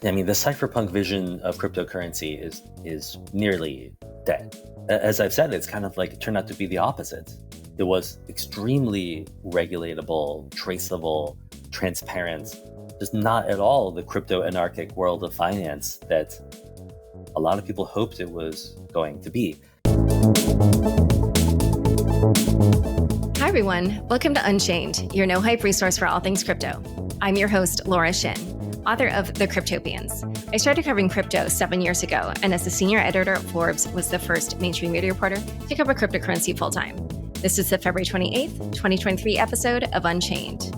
I mean, the cypherpunk vision of cryptocurrency is nearly dead. As I've said, it's kind of like it turned out to be the opposite. It was extremely regulatable, traceable, transparent, just not at all the crypto anarchic world of finance that a lot of people hoped it was going to be. Hi, everyone. Welcome to Unchained, your no-hype resource for all things crypto. I'm your host, Laura Shin, author of The Cryptopians. I started covering crypto 7 years ago, and as the senior editor at Forbes, was the first mainstream media reporter to cover cryptocurrency full-time. This is the February 28th, 2023 episode of Unchained.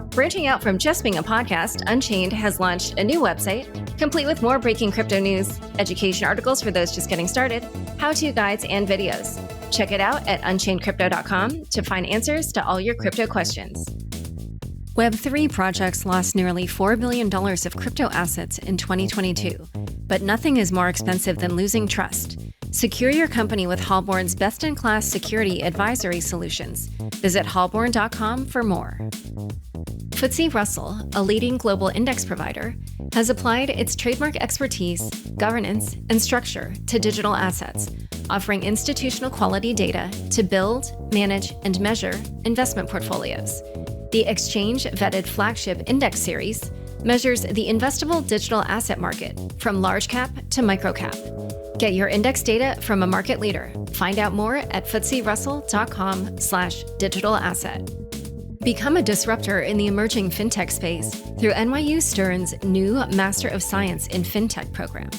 Branching out from just being a podcast, Unchained has launched a new website, complete with more breaking crypto news, education articles for those just getting started, how-to guides, and videos. Check it out at unchainedcrypto.com to find answers to all your crypto questions. Web3 projects lost nearly $4 billion of crypto assets in 2022, but nothing is more expensive than losing trust. Secure your company with Halborn's best-in-class security advisory solutions. Visit halborn.com for more. FTSE Russell, a leading global index provider, has applied its trademark expertise, governance, and structure to digital assets, offering institutional quality data to build, manage, and measure investment portfolios. The exchange-vetted flagship index series measures the investable digital asset market from large cap to micro cap. Get your index data from a market leader. Find out more at ftserussell.com/digital asset. Become a disruptor in the emerging fintech space through NYU Stern's new Master of Science in Fintech program.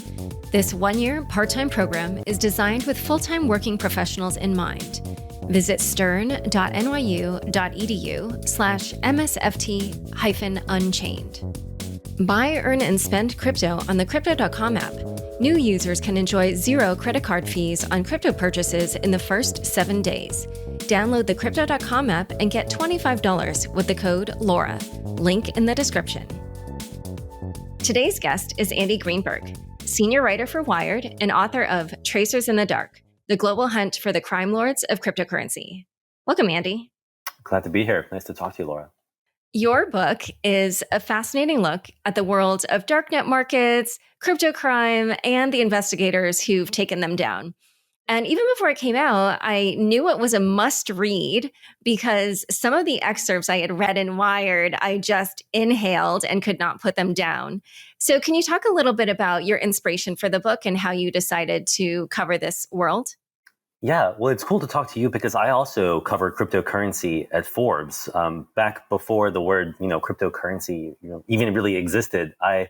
This one-year part-time program is designed with full-time working professionals in mind. Visit stern.nyu.edu/msft-unchained. Buy, earn, and spend crypto on the Crypto.com app. New users can enjoy 0 credit card fees on crypto purchases in the first 7 days. Download the Crypto.com app and get $25 with the code LAURA. Link in the description. Today's guest is Andy Greenberg, senior writer for Wired and author of Tracers in the Dark: The Global Hunt for the Crime Lords of Cryptocurrency. Welcome, Andy. Glad to be here. Nice to talk to you, Laura. Your book is a fascinating look at the world of darknet markets, crypto crime, and the investigators who've taken them down. And even before it came out, I knew it was a must read because some of the excerpts I had read in Wired, I just inhaled and could not put them down. So can you talk a little bit about your inspiration for the book and how you decided to cover this world? Yeah, well, it's cool to talk to you because I also covered cryptocurrency at Forbes back before the word, cryptocurrency, even really existed. I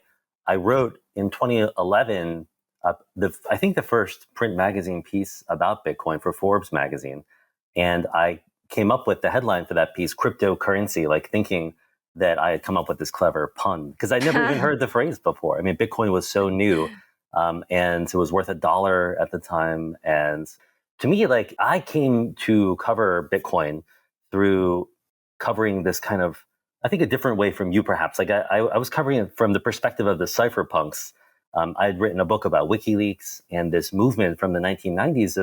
wrote in 2011, I think the first print magazine piece about Bitcoin for Forbes magazine, and I came up with the headline for that piece, cryptocurrency, like thinking that I had come up with this clever pun because I'd never even heard the phrase before. I mean, Bitcoin was so new, and it was worth $1 at the time, and to me, like I came to cover Bitcoin through covering this kind of, I think, a different way from you, perhaps. Like I was covering it from the perspective of the Cypherpunks. I had written a book about WikiLeaks and this movement from the 1990s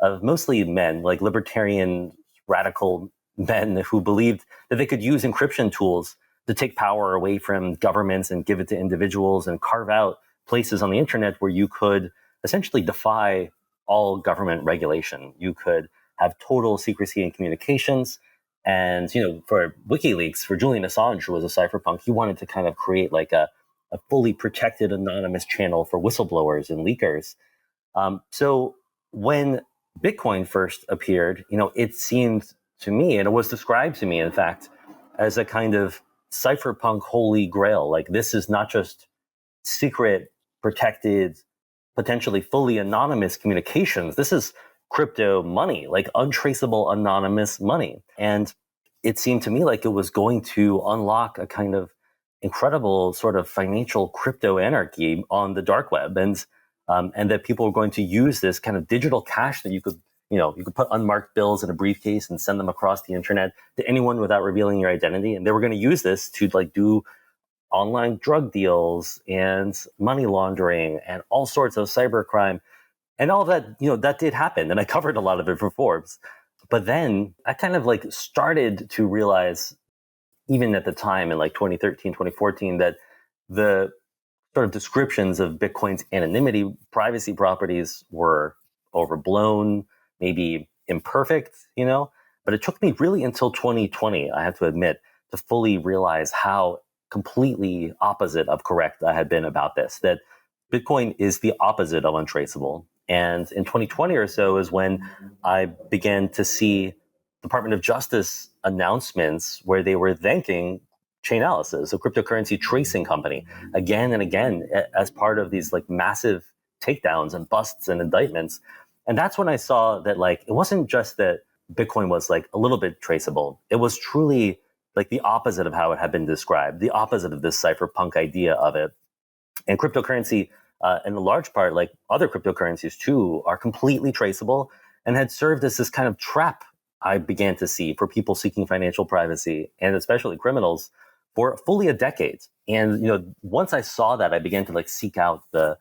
of mostly men, like libertarian, radical men who believed that they could use encryption tools to take power away from governments and give it to individuals and carve out places on the internet where you could essentially defy all government regulation. You could have total secrecy in communications. And, for WikiLeaks, for Julian Assange, who was a cypherpunk, he wanted to kind of create like a fully protected anonymous channel for whistleblowers and leakers. So when Bitcoin first appeared, it seemed to me, and it was described to me, in fact, as a kind of cypherpunk holy grail. Like this is not just secret, protected, potentially fully anonymous communications. This is crypto money, like untraceable anonymous money. And it seemed to me like it was going to unlock a kind of incredible sort of financial crypto anarchy on the dark web. And that people were going to use this kind of digital cash that you could put unmarked bills in a briefcase and send them across the internet to anyone without revealing your identity. And they were going to use this to like do online drug deals and money laundering and all sorts of cybercrime and all of that, that did happen. And I covered a lot of it for Forbes. But then I kind of like started to realize, even at the time in like 2013, 2014, that the sort of descriptions of Bitcoin's anonymity, privacy properties were overblown, maybe imperfect, but it took me really until 2020, I have to admit, to fully realize how completely opposite of correct I had been about this, that Bitcoin is the opposite of untraceable. And in 2020 or so is when I began to see Department of Justice announcements where they were thanking Chainalysis, a cryptocurrency tracing company, again and again as part of these like massive takedowns and busts and indictments. And that's when I saw that like it wasn't just that Bitcoin was like a little bit traceable. It was truly like the opposite of how it had been described, the opposite of this cypherpunk idea of it. And cryptocurrency, in a large part, like other cryptocurrencies too, are completely traceable and had served as this kind of trap I began to see for people seeking financial privacy and especially criminals for fully a decade. And once I saw that, I began to like seek out the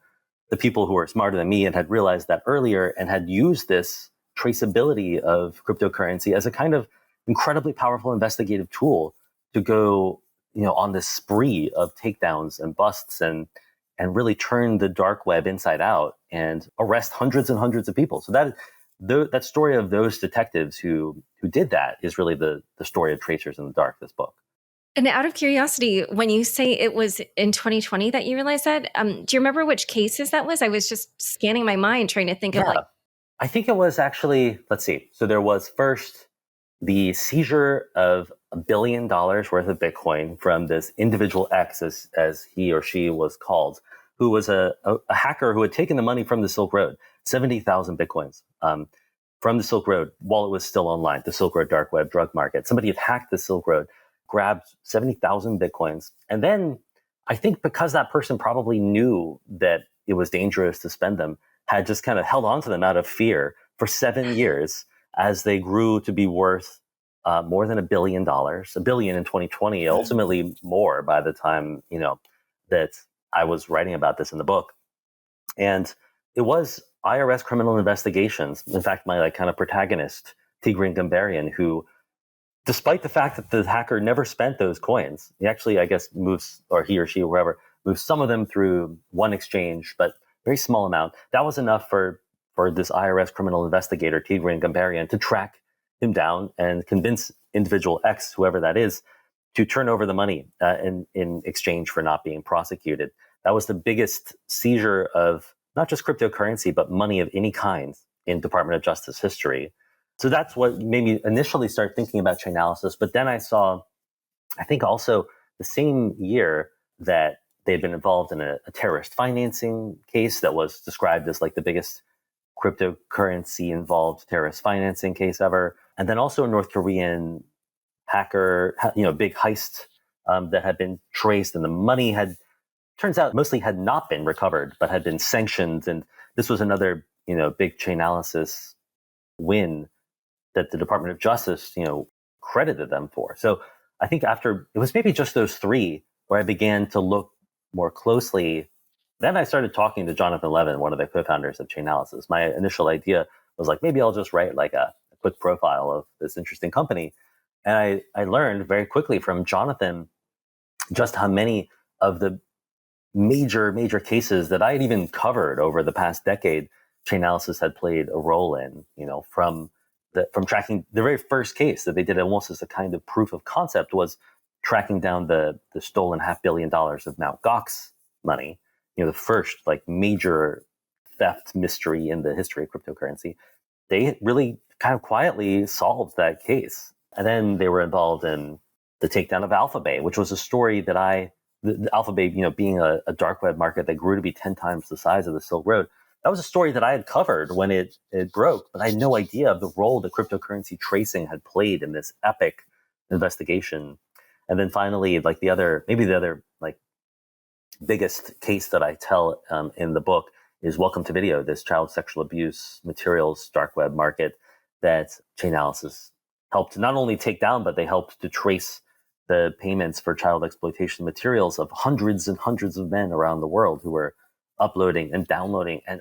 people who were smarter than me and had realized that earlier and had used this traceability of cryptocurrency as a kind of incredibly powerful investigative tool to go on this spree of takedowns and busts and really turn the dark web inside out and arrest hundreds and hundreds of people. So that story of those detectives who did that is really the story of Tracers in the Dark, this book. And out of curiosity, when you say it was in 2020 that you realized that, do you remember which cases that was? I was just scanning my mind trying to think of like. I think it was actually, let's see. So there was first the seizure of $1 billion worth of Bitcoin from this individual X, as he or she was called, who was a hacker who had taken the money from the Silk Road, 70,000 Bitcoins from the Silk Road while it was still online, the Silk Road dark web drug market. Somebody had hacked the Silk Road, grabbed 70,000 Bitcoins. And then I think because that person probably knew that it was dangerous to spend them, had just kind of held on to them out of fear for 7 years as they grew to be worth more than $1 billion, $1 billion in 2020, ultimately more by the time, that I was writing about this in the book. And it was IRS Criminal Investigations. In fact, my like kind of protagonist, Tigran Gambarian, who, despite the fact that the hacker never spent those coins, he actually, I guess, moves, or he or she, or whoever, moves some of them through one exchange, but very small amount. That was enough for this IRS criminal investigator, Tigran Gambarian, to track him down and convince individual X, whoever that is, to turn over the money in exchange for not being prosecuted. That was the biggest seizure of not just cryptocurrency, but money of any kind in Department of Justice history. So that's what made me initially start thinking about Chainalysis. But then I saw, I think also the same year, that they'd been involved in a terrorist financing case that was described as like the biggest cryptocurrency involved terrorist financing case ever. And then also a North Korean hacker, big heist that had been traced, and the money turns out mostly had not been recovered, but had been sanctioned. And this was another, big Chainalysis win that the Department of Justice, credited them for. So I think after, it was maybe just those three where I began to look more closely. Then I started talking to Jonathan Levin, one of the co-founders of Chainalysis. My initial idea was like, maybe I'll just write like a quick profile of this interesting company. And I learned very quickly from Jonathan just how many of the major cases that I had even covered over the past decade, Chainalysis had played a role in, from tracking the very first case that they did almost as a kind of proof of concept was tracking down the stolen $500 million of Mt. Gox money, the first like major theft mystery in the history of cryptocurrency. They really kind of quietly solved that case. And then they were involved in the takedown of Alphabay, which was a story that the Alphabay, being a dark web market that grew to be 10 times the size of the Silk Road, that was a story that I had covered when it broke, but I had no idea of the role that cryptocurrency tracing had played in this epic investigation. And then finally, like the other like biggest case that I tell in the book is Welcome to Video, this child sexual abuse materials dark web market that Chainalysis helped not only take down, but they helped to trace the payments for child exploitation materials of hundreds and hundreds of men around the world who were uploading and downloading and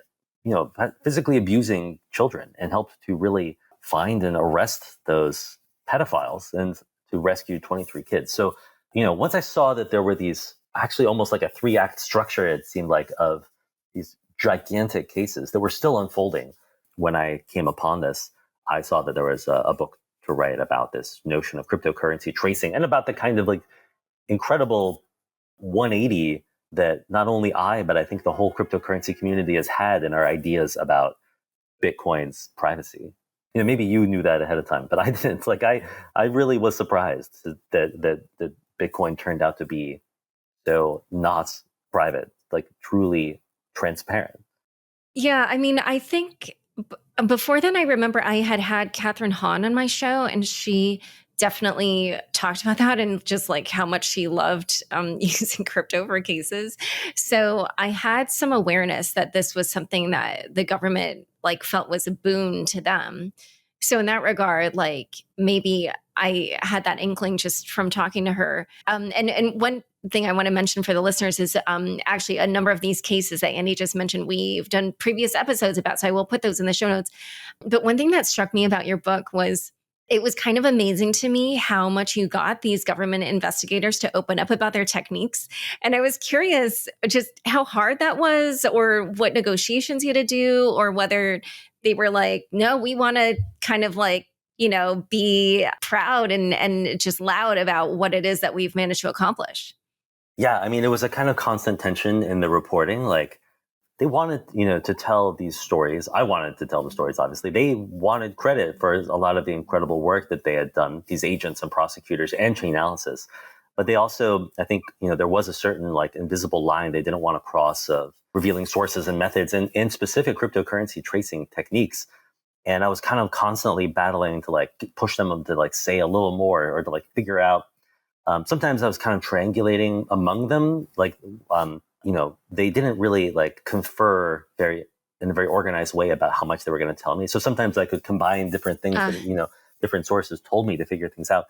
physically abusing children, and helped to really find and arrest those pedophiles and to rescue 23 kids. So once I saw that there were these actually almost like a 3-act structure, it seemed like, of these gigantic cases that were still unfolding. When I came upon this, I saw that there was a book to write about this notion of cryptocurrency tracing and about the kind of like incredible 180 that not only I, but I think the whole cryptocurrency community has had in our ideas about Bitcoin's privacy. Maybe you knew that ahead of time, but I didn't. Like, I really was surprised that Bitcoin turned out to be so not private, like truly transparent. Yeah, I mean, I think before then, I remember I had Catherine Hahn on my show, and she definitely talked about that and just like how much she loved using crypto for cases. So I had some awareness that this was something that the government like felt was a boon to them. So in that regard, like maybe I had that inkling just from talking to her. And one thing I want to mention for the listeners is actually a number of these cases that Andy just mentioned, we've done previous episodes about, so I will put those in the show notes. But one thing that struck me about your book was it was kind of amazing to me how much you got these government investigators to open up about their techniques. And I was curious just how hard that was, or what negotiations you had to do, or whether they were like, no, we want to kind of like, be proud and just loud about what it is that we've managed to accomplish. Yeah, I mean, it was a kind of constant tension in the reporting. Like, they wanted, to tell these stories. I wanted to tell the stories, obviously. They wanted credit for a lot of the incredible work that they had done, these agents and prosecutors and Chainalysis. But they also, I think, there was a certain like invisible line they didn't want to cross of revealing sources and methods and in specific cryptocurrency tracing techniques. And I was kind of constantly battling to like push them to like say a little more or to like figure out. Sometimes I was kind of triangulating among them, like, they didn't really like confer in a very organized way about how much they were going to tell me. So sometimes I could combine different things that, different sources told me to figure things out.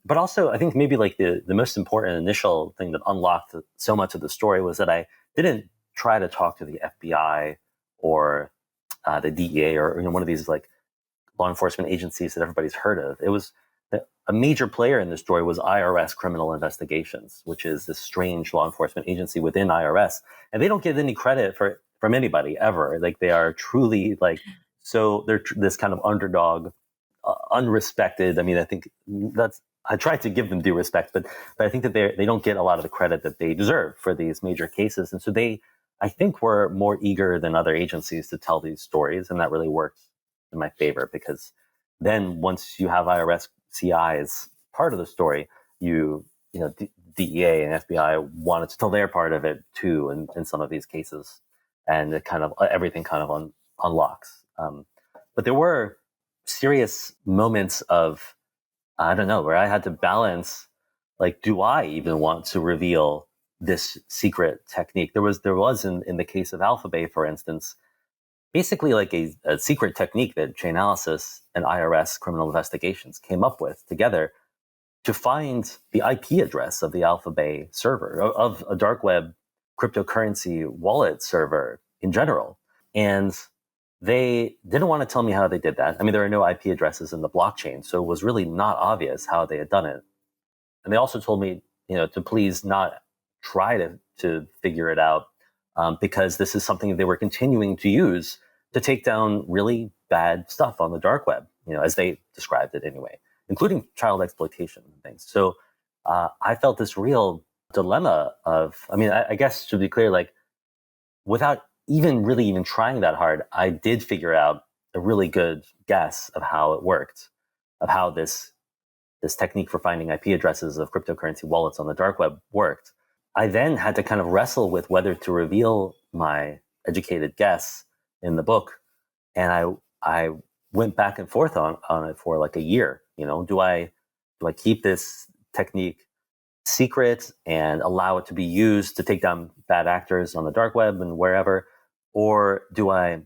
But also, I think maybe like the most important initial thing that unlocked so much of the story was that I didn't try to talk to the FBI or the DEA or one of these like law enforcement agencies that everybody's heard of. It was a major player in this story was IRS Criminal Investigations, which is this strange law enforcement agency within IRS, and they don't get any credit from anybody ever. Like, they are truly like, so they're this kind of underdog, unrespected. I mean, I think I tried to give them due respect, but I think that they don't get a lot of the credit that they deserve for these major cases, and so they, I think, were more eager than other agencies to tell these stories, and that really worked in my favor, because then once you have IRS CI as part of the story, DEA and FBI wanted to tell their part of it too in some of these cases, and it kind of everything kind of unlocks. But there were serious moments of, I don't know, where I had to balance, like, do I even want to reveal this secret technique? There was in the case of Alphabet, for instance, basically like a secret technique that Chainalysis and IRS Criminal Investigations came up with together to find the IP address of the Alphabet server, of a dark web cryptocurrency wallet server in general. And they didn't want to tell me how they did that. I mean, there are no IP addresses in the blockchain, so it was really not obvious how they had done it. And they also told me, to please not try to figure it out, because this is something they were continuing to use to take down really bad stuff on the dark web, as they described it anyway, including child exploitation and things. So I felt this real dilemma of, I mean, I guess to be clear, like, without even trying that hard, I did figure out a really good guess of how it worked, of how this technique for finding IP addresses of cryptocurrency wallets on the dark web worked. I then had to kind of wrestle with whether to reveal my educated guess in the book. And I went back and forth on it for like a year. Do I keep this technique secret and allow it to be used to take down bad actors on the dark web and wherever, or do I?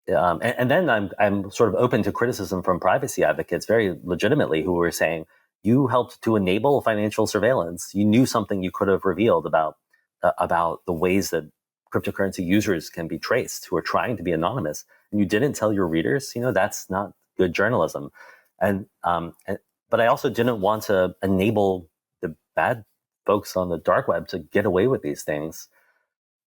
And then I'm sort of open to criticism from privacy advocates, very legitimately, who were saying, you helped to enable financial surveillance. You knew something you could have revealed about the ways that cryptocurrency users can be traced who are trying to be anonymous, and you didn't tell your readers. That's not good journalism. But I also didn't want to enable the bad folks on the dark web to get away with these things.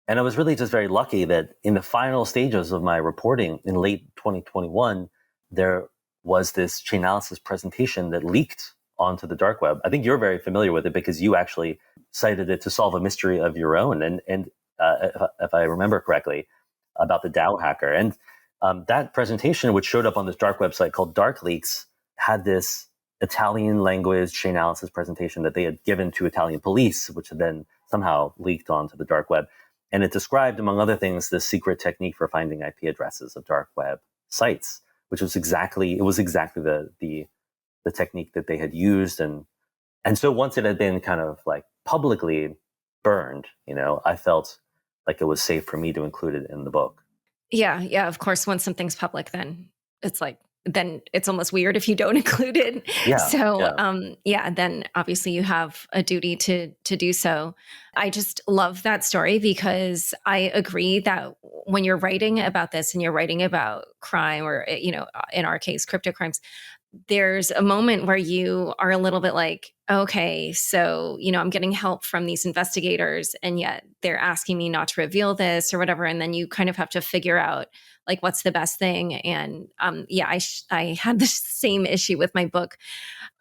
And I was really just very lucky that in the final stages of my reporting in late 2021, there was this Chainalysis presentation that leaked onto the dark web. I think you're very familiar with it because you actually cited it to solve a mystery of your own. And if I remember correctly, about the DAO hacker. And that presentation, which showed up on this dark website called Dark Leaks, had this Italian language Chainalysis presentation that they had given to Italian police, which had then somehow leaked onto the dark web. And it described, among other things, this secret technique for finding IP addresses of dark web sites, which was exactly the technique that they had used. And so once it had been kind of like publicly burned, I felt like it was safe for me to include it in the book. Yeah. Of course, once something's public, then it's almost weird if you don't include it. Yeah, so, then obviously you have a duty to do so. I just love that story because I agree that when you're writing about this and you're writing about crime or, in our case, crypto crimes, there's a moment where you are a little bit like, okay, so, I'm getting help from these investigators and yet they're asking me not to reveal this or whatever. And then you kind of have to figure out like, what's the best thing? And I had the same issue with my book.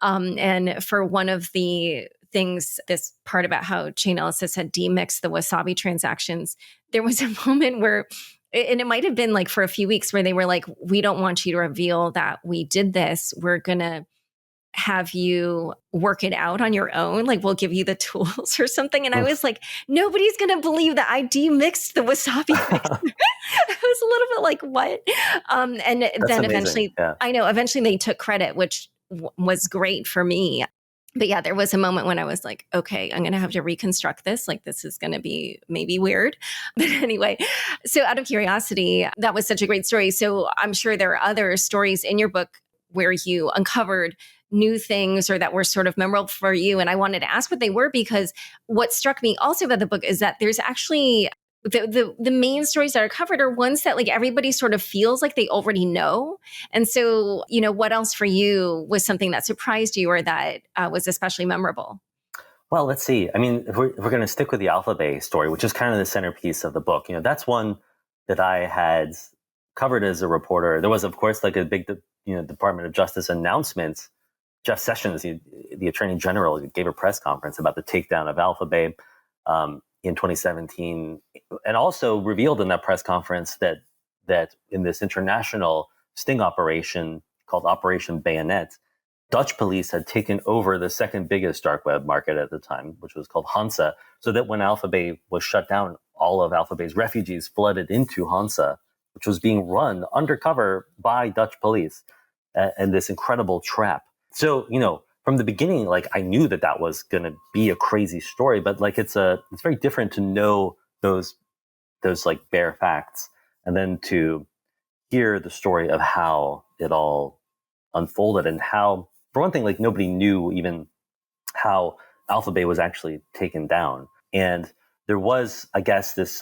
And for one of the things, this part about how Chainalysis had demixed the Wasabi transactions, there was a moment where, and it might have been like for a few weeks where they were like, we don't want you to reveal that we did this. We're going to have you work it out on your own. Like we'll give you the tools or something. And I was like, nobody's going to believe that I demixed the Wasabi mixer. I was a little bit like, what? And That's then amazing. eventually, eventually they took credit, which was great for me. But yeah, there was a moment when I was like, okay, I'm going to have to reconstruct this. Like, this is going to be maybe weird. But anyway, so out of curiosity, that was such a great story. So I'm sure there are other stories in your book where you uncovered new things or that were sort of memorable for you. And I wanted to ask what they were, because what struck me also about the book is that there's actually the main stories that are covered are ones that like everybody sort of feels like they already know. And so, what else for you was something that surprised you or that was especially memorable? Well, let's see. I mean, if we're going to stick with the Alphabay story, which is kind of the centerpiece of the book, that's one that I had covered as a reporter. There was, of course, like a big, Department of Justice announcement. Jeff Sessions, the Attorney General, gave a press conference about the takedown of Alphabay in 2017, and also revealed in that press conference that in this international sting operation called Operation Bayonet, Dutch police had taken over the second biggest dark web market at the time, which was called Hansa, so that when Alphabay was shut down, all of Alphabay's refugees flooded into Hansa, which was being run undercover by Dutch police, and this incredible trap. So, from the beginning, like I knew that was going to be a crazy story, but like it's very different to know those like bare facts and then to hear the story of how it all unfolded and how, for one thing, like nobody knew even how Alphabay was actually taken down. And there was, I guess, this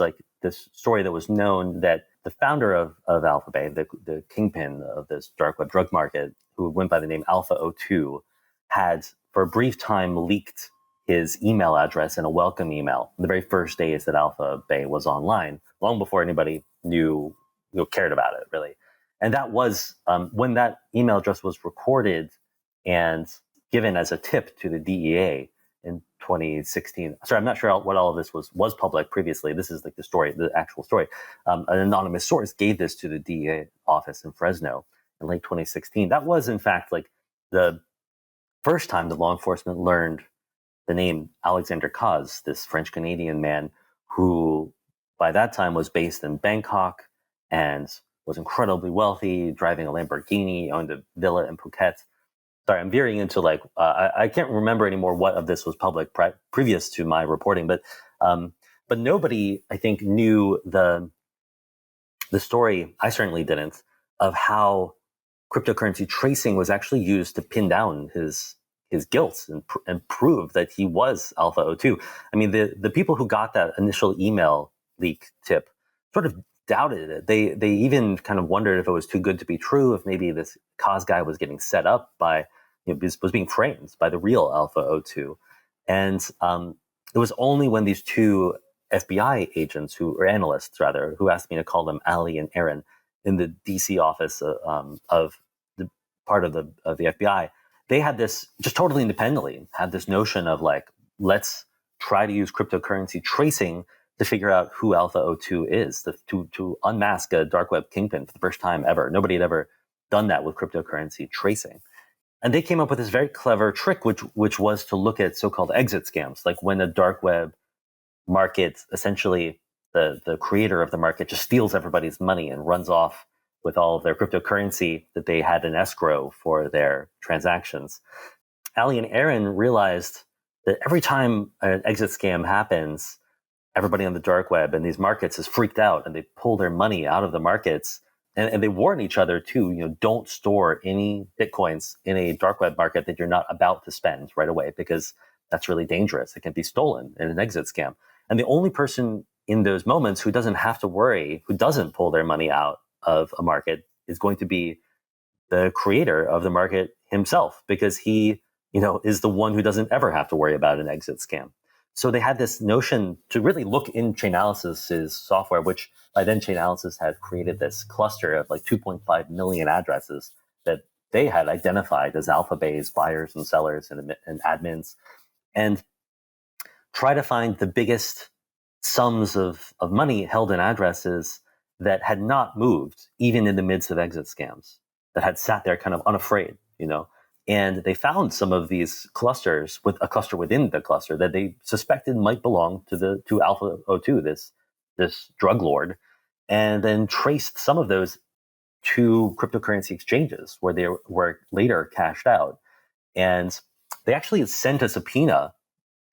story that was known that the founder of Alphabay, the kingpin of this dark web drug market, who went by the name Alpha 02, had for a brief time leaked his email address in a welcome email the very first days that Alphabay was online, long before anybody cared about it, really. And that was when that email address was recorded and given as a tip to the DEA in 2016. Sorry, I'm not sure what all of this was public previously. This is like the actual story. An anonymous source gave this to the DEA office in Fresno in late 2016. That was, in fact, like the first time that law enforcement learned the name Alexander Caz, this French-Canadian man who by that time was based in Bangkok and was incredibly wealthy, driving a Lamborghini, owned a villa in Phuket. Sorry, I'm veering into I can't remember anymore what of this was public previous to my reporting, but nobody, I think, knew the story. I certainly didn't, of how cryptocurrency tracing was actually used to pin down his guilt and prove that he was Alpha 02. I mean, the people who got that initial email leak tip sort of doubted it. They even kind of wondered if it was too good to be true, if maybe this Cause guy was getting set up by, was being framed by the real Alpha 02. And it was only when these two FBI agents, or analysts rather, who asked me to call them Ali and Aaron in the DC office of the part of the FBI, they had this just totally independently had this notion of like, let's try to use cryptocurrency tracing to figure out who Alpha O2 is, to unmask a dark web kingpin for the first time ever. Nobody had ever done that with cryptocurrency tracing. And they came up with this very clever trick, which was to look at so-called exit scams, like when a dark web market, essentially the creator of the market just steals everybody's money and runs off with all of their cryptocurrency that they had in escrow for their transactions. Ali and Aaron realized that every time an exit scam happens, everybody on the dark web and these markets is freaked out and they pull their money out of the markets. And they warn each other too, don't store any Bitcoins in a dark web market that you're not about to spend right away, because that's really dangerous. It can be stolen in an exit scam. And the only person in those moments who doesn't have to worry, who doesn't pull their money out of a market, is going to be the creator of the market himself, because he, is the one who doesn't ever have to worry about an exit scam. So they had this notion to really look in Chainalysis's software, which by then Chainalysis had created this cluster of like 2.5 million addresses that they had identified as alpha bays, buyers and sellers and admins, and try to find the biggest sums of money held in addresses that had not moved, even in the midst of exit scams, that had sat there kind of unafraid, And they found some of these clusters, with a cluster within the cluster, that they suspected might belong to Alpha O2, this drug lord, and then traced some of those to cryptocurrency exchanges where they were later cashed out. And they actually sent a subpoena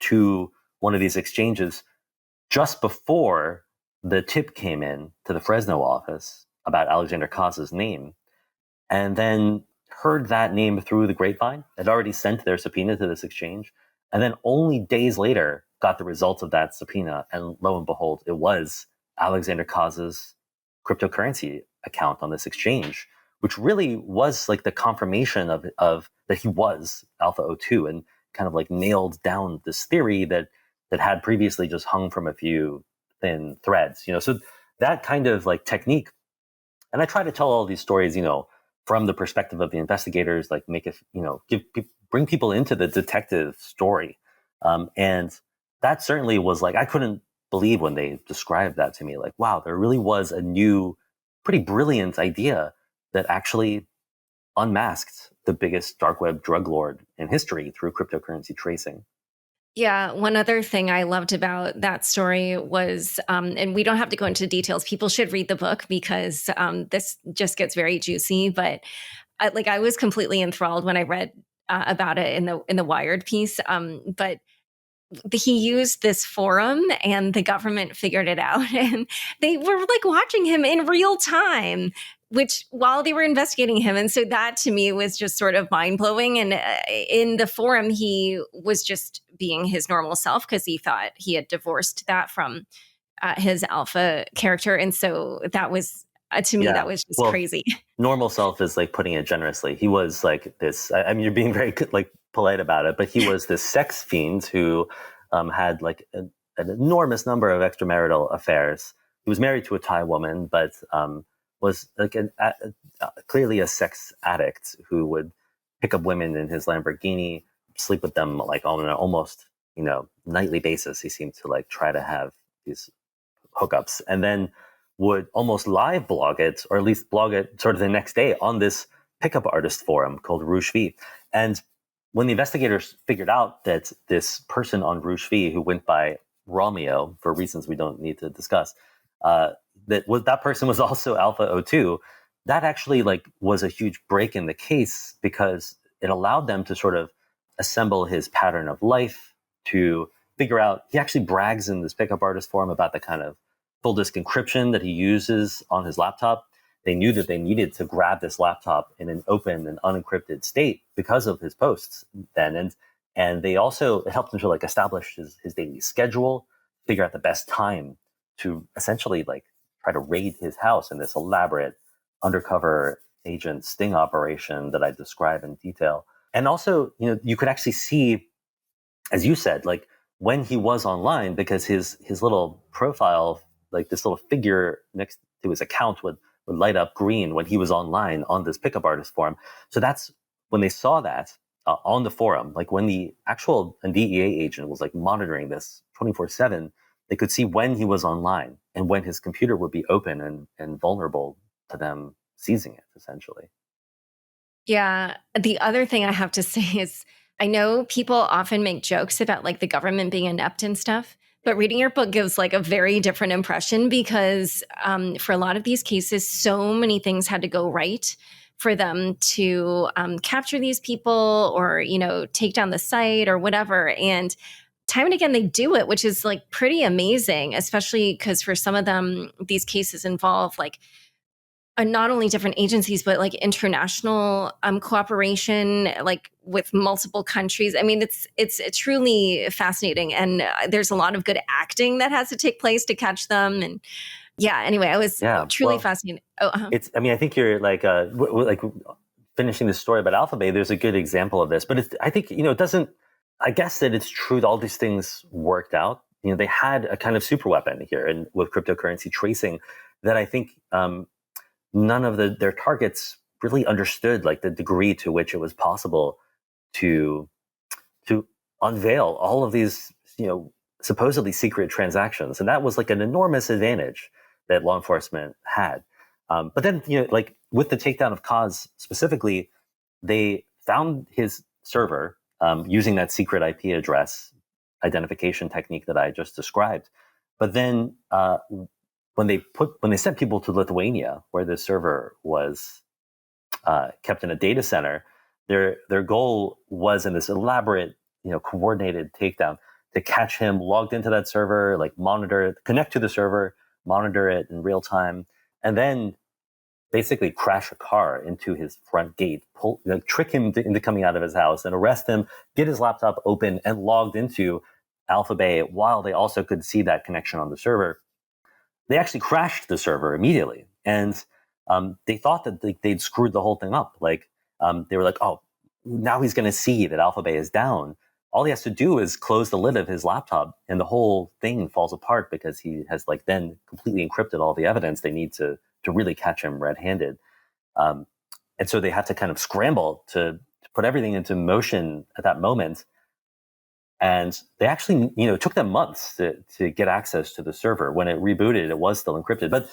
to one of these exchanges just before the tip came in to the Fresno office about Alexander Caz's name, and then heard that name through the grapevine, had already sent their subpoena to this exchange, and then only days later got the results of that subpoena, and lo and behold, it was Alexander Caz's cryptocurrency account on this exchange, which really was like the confirmation of that he was Alpha O2, and kind of like nailed down this theory that had previously just hung from a few thin threads. So that kind of like technique, and I try to tell all these stories, from the perspective of the investigators, like make it, bring people into the detective story. And that certainly was like, I couldn't believe when they described that to me, like, wow, there really was a new, pretty brilliant idea that actually unmasked the biggest dark web drug lord in history through cryptocurrency tracing. Yeah, one other thing I loved about that story was, and we don't have to go into details. People should read the book because this just gets very juicy. But I was completely enthralled when I read about it in the Wired piece. But he used this forum, and the government figured it out, and they were like watching him in real time, which while they were investigating him. And so that to me was just sort of mind blowing. And in the forum, he was just being his normal self because he thought he had divorced that from his alpha character. And so that was, to me, that was just crazy. Normal self is like putting it generously. He was like this, I mean, you're being very like polite about it, but he was this sex fiend who had like an enormous number of extramarital affairs. He was married to a Thai woman, but was like clearly a sex addict who would pick up women in his Lamborghini, sleep with them like on an almost nightly basis. He seemed to like try to have these hookups, and then would almost live blog it, or at least blog it sort of the next day on this pickup artist forum called Rouge V. And when the investigators figured out that this person on Rouge V, who went by Romeo for reasons we don't need to discuss, that person was also Alpha O2, that actually like was a huge break in the case, because it allowed them to sort of assemble his pattern of life, to figure out, he actually brags in this pickup artist forum about the kind of full disk encryption that he uses on his laptop. They knew that they needed to grab this laptop in an open and unencrypted state because of his posts then. And they also, it helped him to like establish his daily schedule, figure out the best time to essentially like try to raid his house in this elaborate undercover agent sting operation that I describe in detail. And also, you could actually see, as you said, like when he was online, because his little profile, like this little figure next to his account would light up green when he was online on this pickup artist forum. So that's when they saw that on the forum, like when the actual DEA agent was like monitoring this 24/7, they could see when he was online and when his computer would be open and vulnerable to them seizing it, essentially. Yeah. The other thing I have to say is I know people often make jokes about like the government being inept and stuff, but reading your book gives like a very different impression because for a lot of these cases, so many things had to go right for them to capture these people or, you know, take down the site or whatever. And time and again, they do it, which is like pretty amazing, especially because for some of them, these cases involve like not only different agencies, but like international cooperation, like with multiple countries. I mean, it's truly fascinating, and there's a lot of good acting that has to take place to catch them. And yeah, anyway, I was truly fascinated. It's. I mean, I think you're like like finishing the story about Alphabet. There's a good example of this, but I think it doesn't. I guess that it's true that all these things worked out. They had a kind of super weapon here, and with cryptocurrency tracing, that I think. None of their targets really understood like the degree to which it was possible to unveil all of these supposedly secret transactions, and that was like an enormous advantage that law enforcement had. But then like with the takedown of Kaz specifically, they found his server using that secret IP address identification technique that I just described. But then when they sent people to Lithuania, where the server was kept in a data center, their goal was in this elaborate, coordinated takedown to catch him logged into that server, like monitor it, connect to the server, monitor it in real time, and then basically crash a car into his front gate, trick him into coming out of his house, and arrest him, get his laptop open and logged into Alphabet while they also could see that connection on the server. They actually crashed the server immediately, and they thought that they'd screwed the whole thing up. Like they were like, "Oh, now he's going to see that Alphabet is down. All he has to do is close the lid of his laptop, and the whole thing falls apart because he has like then completely encrypted all the evidence they need to really catch him red-handed." And so they had to kind of scramble to put everything into motion at that moment. And they actually, took them months to get access to the server. When it rebooted, it was still encrypted. But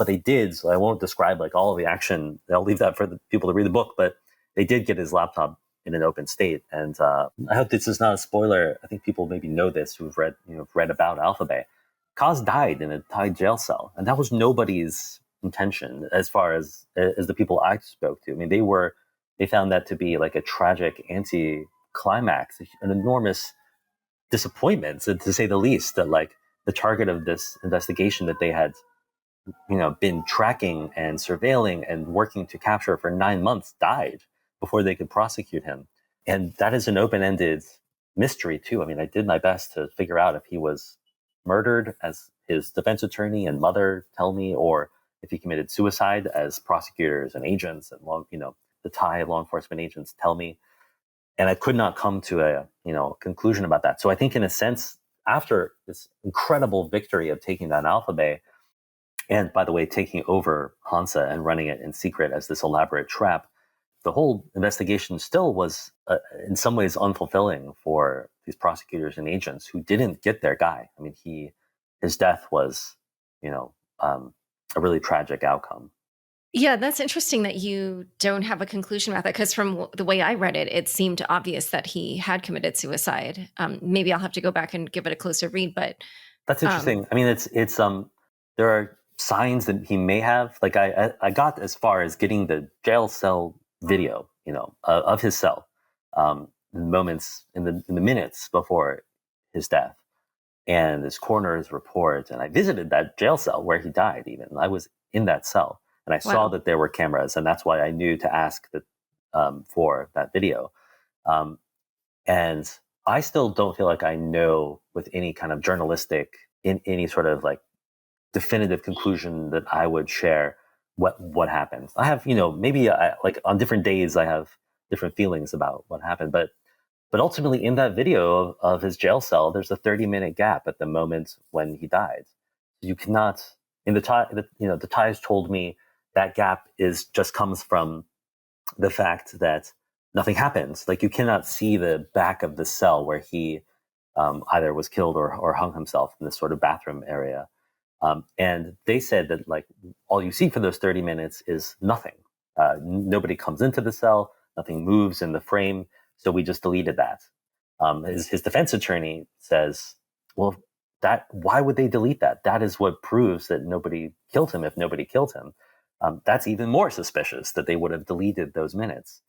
they did. So I won't describe like all of the action. I'll leave that for the people to read the book. But they did get his laptop in an open state. And I hope this is not a spoiler. I think people maybe know this who've read about Alphabet. Kaz died in a Thai jail cell, and that was nobody's intention as far as the people I spoke to. I mean, they found that to be like a tragic climax, an enormous disappointment, to say the least, that like the target of this investigation that they had been tracking and surveilling and working to capture for 9 months died before they could prosecute him. And that is an open-ended mystery too. I mean, I did my best to figure out if he was murdered, as his defense attorney and mother tell me, or if he committed suicide, as prosecutors and agents and the Thai law enforcement agents tell me. And I could not come to a conclusion about that. So I think in a sense, after this incredible victory of taking down Alphabet, and by the way, taking over Hansa and running it in secret as this elaborate trap, the whole investigation still was in some ways unfulfilling for these prosecutors and agents who didn't get their guy. I mean, his death was, a really tragic outcome. Yeah, that's interesting that you don't have a conclusion about that, because from the way I read it, it seemed obvious that he had committed suicide. Maybe I'll have to go back and give it a closer read, but that's interesting. I mean, it's there are signs that he may have. Like I got as far as getting the jail cell video, of his cell, moments in the minutes before his death, and his coroner's report, and I visited that jail cell where he died. Even I was in that cell. And I saw that there were cameras, and that's why I knew to ask for that video. And I still don't feel like I know with any kind of journalistic, in any sort of like definitive conclusion that I would share what happened. I have, maybe like on different days I have different feelings about what happened, but But ultimately, in that video of his jail cell, there's a 30-minute gap at the moment when he died. You cannot, in the Thais told me that gap just comes from the fact that nothing happens. Like, you cannot see the back of the cell where he either was killed or hung himself in this sort of bathroom area. And they said that, like, all you see for those 30 minutes is nothing. Nobody comes into the cell, nothing moves in the frame. So we just deleted that. His defense attorney says, well, why would they delete that? That is what proves that nobody killed him if nobody killed him. That's even more suspicious that they would have deleted those minutes.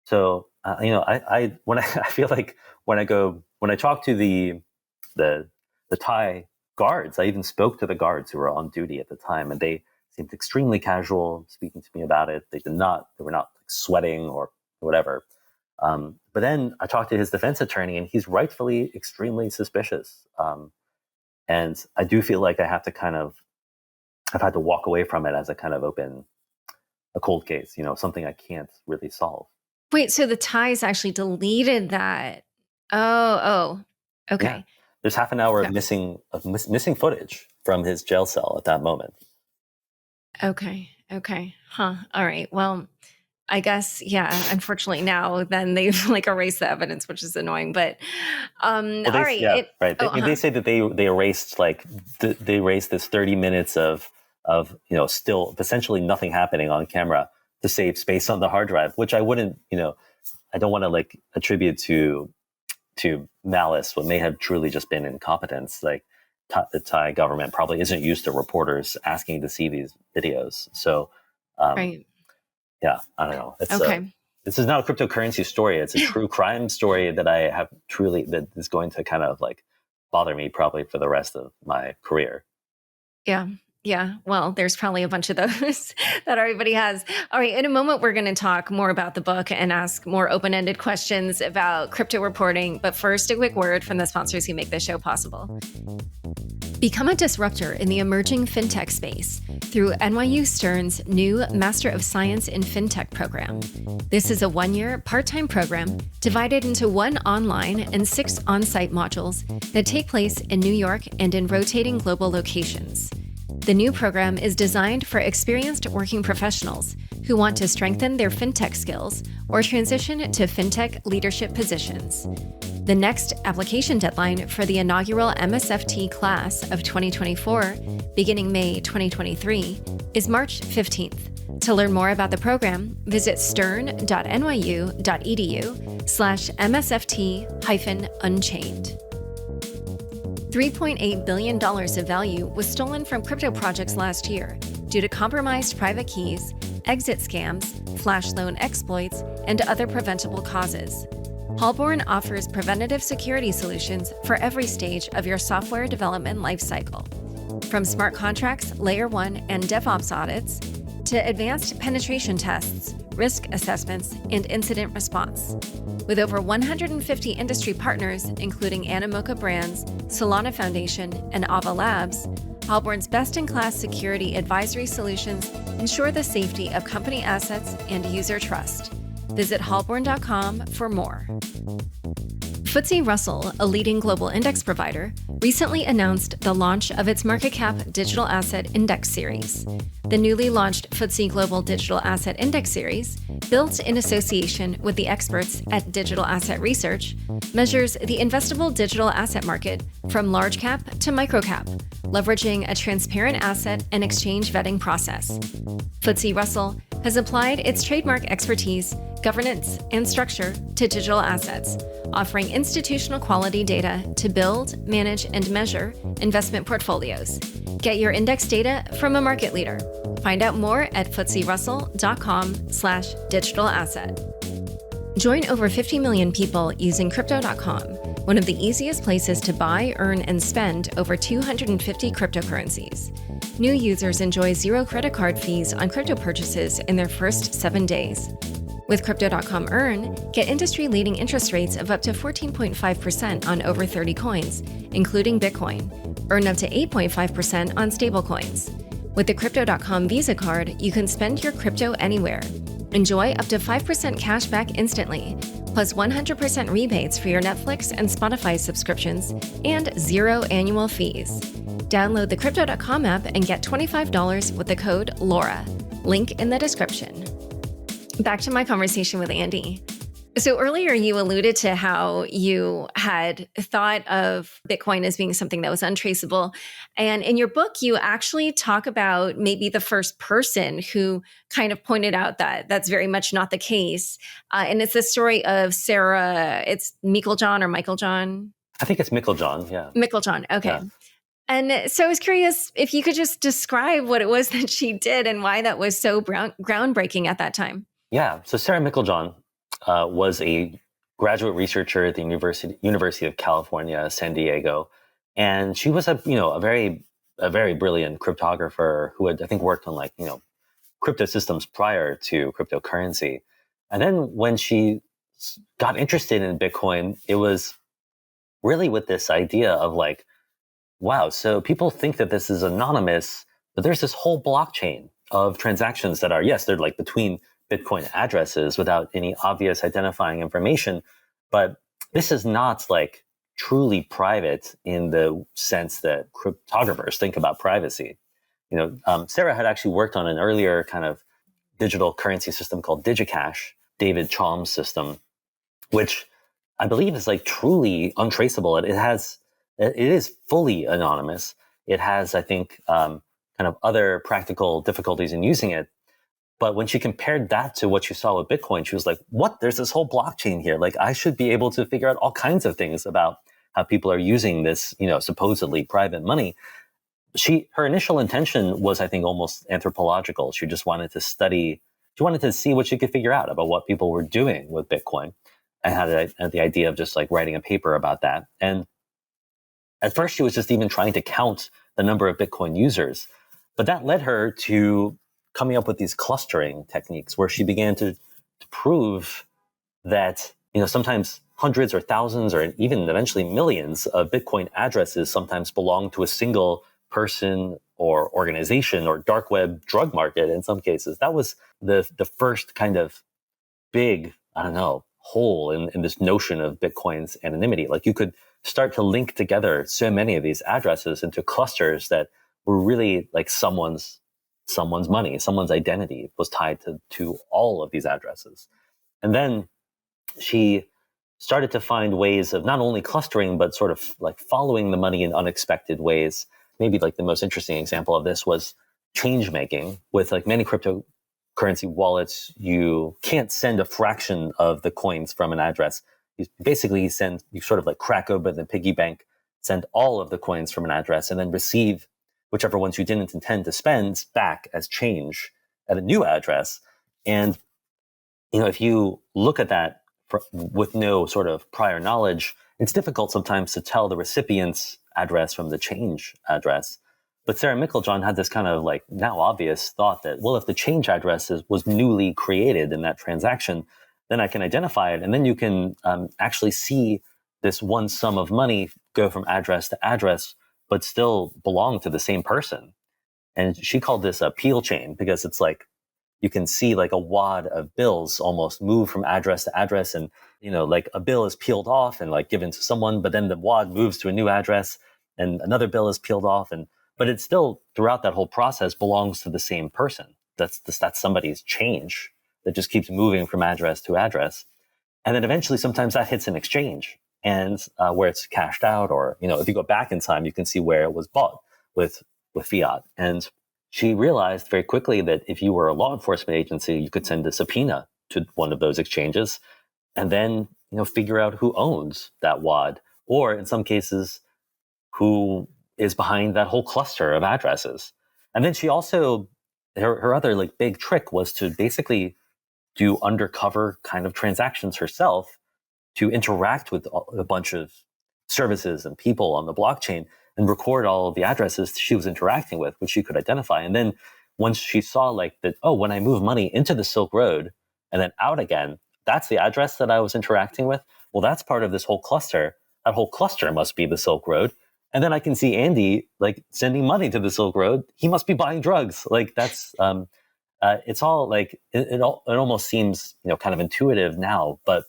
So, I feel like when I talk to the Thai guards, I even spoke to the guards who were on duty at the time, and they seemed extremely casual speaking to me about it. They were not like sweating or whatever. But then I talked to his defense attorney, and he's rightfully extremely suspicious. And I do feel like I've had to walk away from it as a kind of a cold case, something I can't really solve. Wait, so the Thais actually deleted that? Oh, okay. Yeah. There's half an hour of missing footage from his jail cell at that moment. Okay. Huh. All right. Well, I guess, yeah, unfortunately now then they've like erased the evidence, which is annoying, but all right. Yeah, right. They say that they erased they erased this 30 minutes of still essentially nothing happening on camera to save space on the hard drive, which I wouldn't, I don't want to attribute to malice, what may have truly just been incompetence. Like, the Thai government probably isn't used to reporters asking to see these videos. So, right. Yeah, I don't know. It's, okay. This is not a cryptocurrency story. It's a true crime story that that is going to kind of bother me probably for the rest of my career. Yeah. Well, there's probably a bunch of those that everybody has. All right. In a moment, we're going to talk more about the book and ask more open-ended questions about crypto reporting. But first, a quick word from the sponsors who make this show possible. Become a disruptor in the emerging fintech space through NYU Stern's new Master of Science in Fintech program. This is a one-year part-time program divided into 1 online and 6 on-site modules that take place in New York and in rotating global locations. The new program is designed for experienced working professionals who want to strengthen their fintech skills or transition to fintech leadership positions. The next application deadline for the inaugural MSFT class of 2024, beginning May 2023, is March 15th. To learn more about the program, visit stern.nyu.edu/MSFT-Unchained. $3.8 billion of value was stolen from crypto projects last year due to compromised private keys, exit scams, flash loan exploits, and other preventable causes. Halborn offers preventative security solutions for every stage of your software development lifecycle. From smart contracts, layer 1, and DevOps audits, to advanced penetration tests, risk assessments, and incident response. With over 150 industry partners, including Animoca Brands, Solana Foundation, and Ava Labs, Halborn's best-in-class security advisory solutions ensure the safety of company assets and user trust. Visit halborn.com for more. FTSE Russell, a leading global index provider, recently announced the launch of its market cap digital asset index series. The newly launched FTSE Global Digital Asset Index Series, built in association with the experts at Digital Asset Research, measures the investable digital asset market from large cap to micro cap, leveraging a transparent asset and exchange vetting process. FTSE Russell has applied its trademark expertise, governance, and structure to digital assets, offering institutional quality data to build, manage, and measure investment portfolios. Get your index data from a market leader. Find out more at FTSERussell.com/digital asset. Join over 50 million people using Crypto.com, one of the easiest places to buy, earn, and spend over 250 cryptocurrencies. New users enjoy 0 credit card fees on crypto purchases in their first 7 days. With Crypto.com Earn, get industry-leading interest rates of up to 14.5% on over 30 coins, including Bitcoin. Earn up to 8.5% on stablecoins. With the Crypto.com Visa card, you can spend your crypto anywhere. Enjoy up to 5% cash back instantly, plus 100% rebates for your Netflix and Spotify subscriptions, and 0 annual fees. Download the Crypto.com app and get $25 with the code LAURA. Link in the description. Back to my conversation with Andy. So earlier you alluded to how you had thought of Bitcoin as being something that was untraceable. And in your book, you actually talk about maybe the first person who kind of pointed out that that's very much not the case. And it's the story of Sarah, it's Meiklejohn or Meiklejohn? I think it's Meiklejohn, yeah. Meiklejohn, okay. Yeah. And so I was curious if you could just describe what it was that she did and why that was so groundbreaking at that time. Yeah, so Sarah Meiklejohn was a graduate researcher at the University of California, San Diego, and she was a very brilliant cryptographer who had, I think, worked on crypto systems prior to cryptocurrency. And then when she got interested in Bitcoin, it was really with this idea of wow, so people think that this is anonymous, but there's this whole blockchain of transactions that are, yes, they're between Bitcoin addresses without any obvious identifying information. But this is not truly private in the sense that cryptographers think about privacy. Sarah had actually worked on an earlier kind of digital currency system called DigiCash, David Chaum's system, which I believe is truly untraceable. It is fully anonymous. It has, I think, kind of other practical difficulties in using it. But when she compared that to what she saw with Bitcoin, she was like, what? There's this whole blockchain here. I should be able to figure out all kinds of things about how people are using this, supposedly private money. Her initial intention was, I think, almost anthropological. She just wanted to see what she could figure out about what people were doing with Bitcoin. I had the idea of just writing a paper about that. And at first, she was just even trying to count the number of Bitcoin users. But that led her to coming up with these clustering techniques where she began to prove that, sometimes hundreds or thousands or even eventually millions of Bitcoin addresses sometimes belong to a single person or organization or dark web drug market in some cases. That was the first kind of big, hole in this notion of Bitcoin's anonymity. You could start to link together so many of these addresses into clusters that were really someone's money, someone's identity was tied to all of these addresses. And then she started to find ways of not only clustering, but sort of following the money in unexpected ways. Maybe the most interesting example of this was change making. With many cryptocurrency wallets, you can't send a fraction of the coins from an address. You sort of crack open the piggy bank, send all of the coins from an address, and then receive whichever ones you didn't intend to spend back as change at a new address. And, if you look at that with no sort of prior knowledge, it's difficult sometimes to tell the recipient's address from the change address. But Sarah Meiklejohn had this kind of now obvious thought that, well, if the change address was newly created in that transaction, then I can identify it. And then you can actually see this one sum of money go from address to address, but still belong to the same person. And she called this a peel chain because it's you can see a wad of bills almost move from address to address. And, a bill is peeled off and given to someone, but then the wad moves to a new address and another bill is peeled off. But it still, throughout that whole process, belongs to the same person. That's somebody's change that just keeps moving from address to address. And then eventually sometimes that hits an exchange. And where it's cashed out, or if you go back in time, you can see where it was bought with fiat. And she realized very quickly that if you were a law enforcement agency, you could send a subpoena to one of those exchanges, and then figure out who owns that wad, or in some cases, who is behind that whole cluster of addresses. And then she also, her other big trick was to basically do undercover kind of transactions herself, to interact with a bunch of services and people on the blockchain and record all of the addresses she was interacting with, which she could identify. And then once she saw that, oh, when I move money into the Silk Road and then out again, that's the address that I was interacting with. Well, that's part of this whole cluster. That whole cluster must be the Silk Road. And then I can see Andy sending money to the Silk Road. He must be buying drugs. That's it's all it almost seems kind of intuitive now, but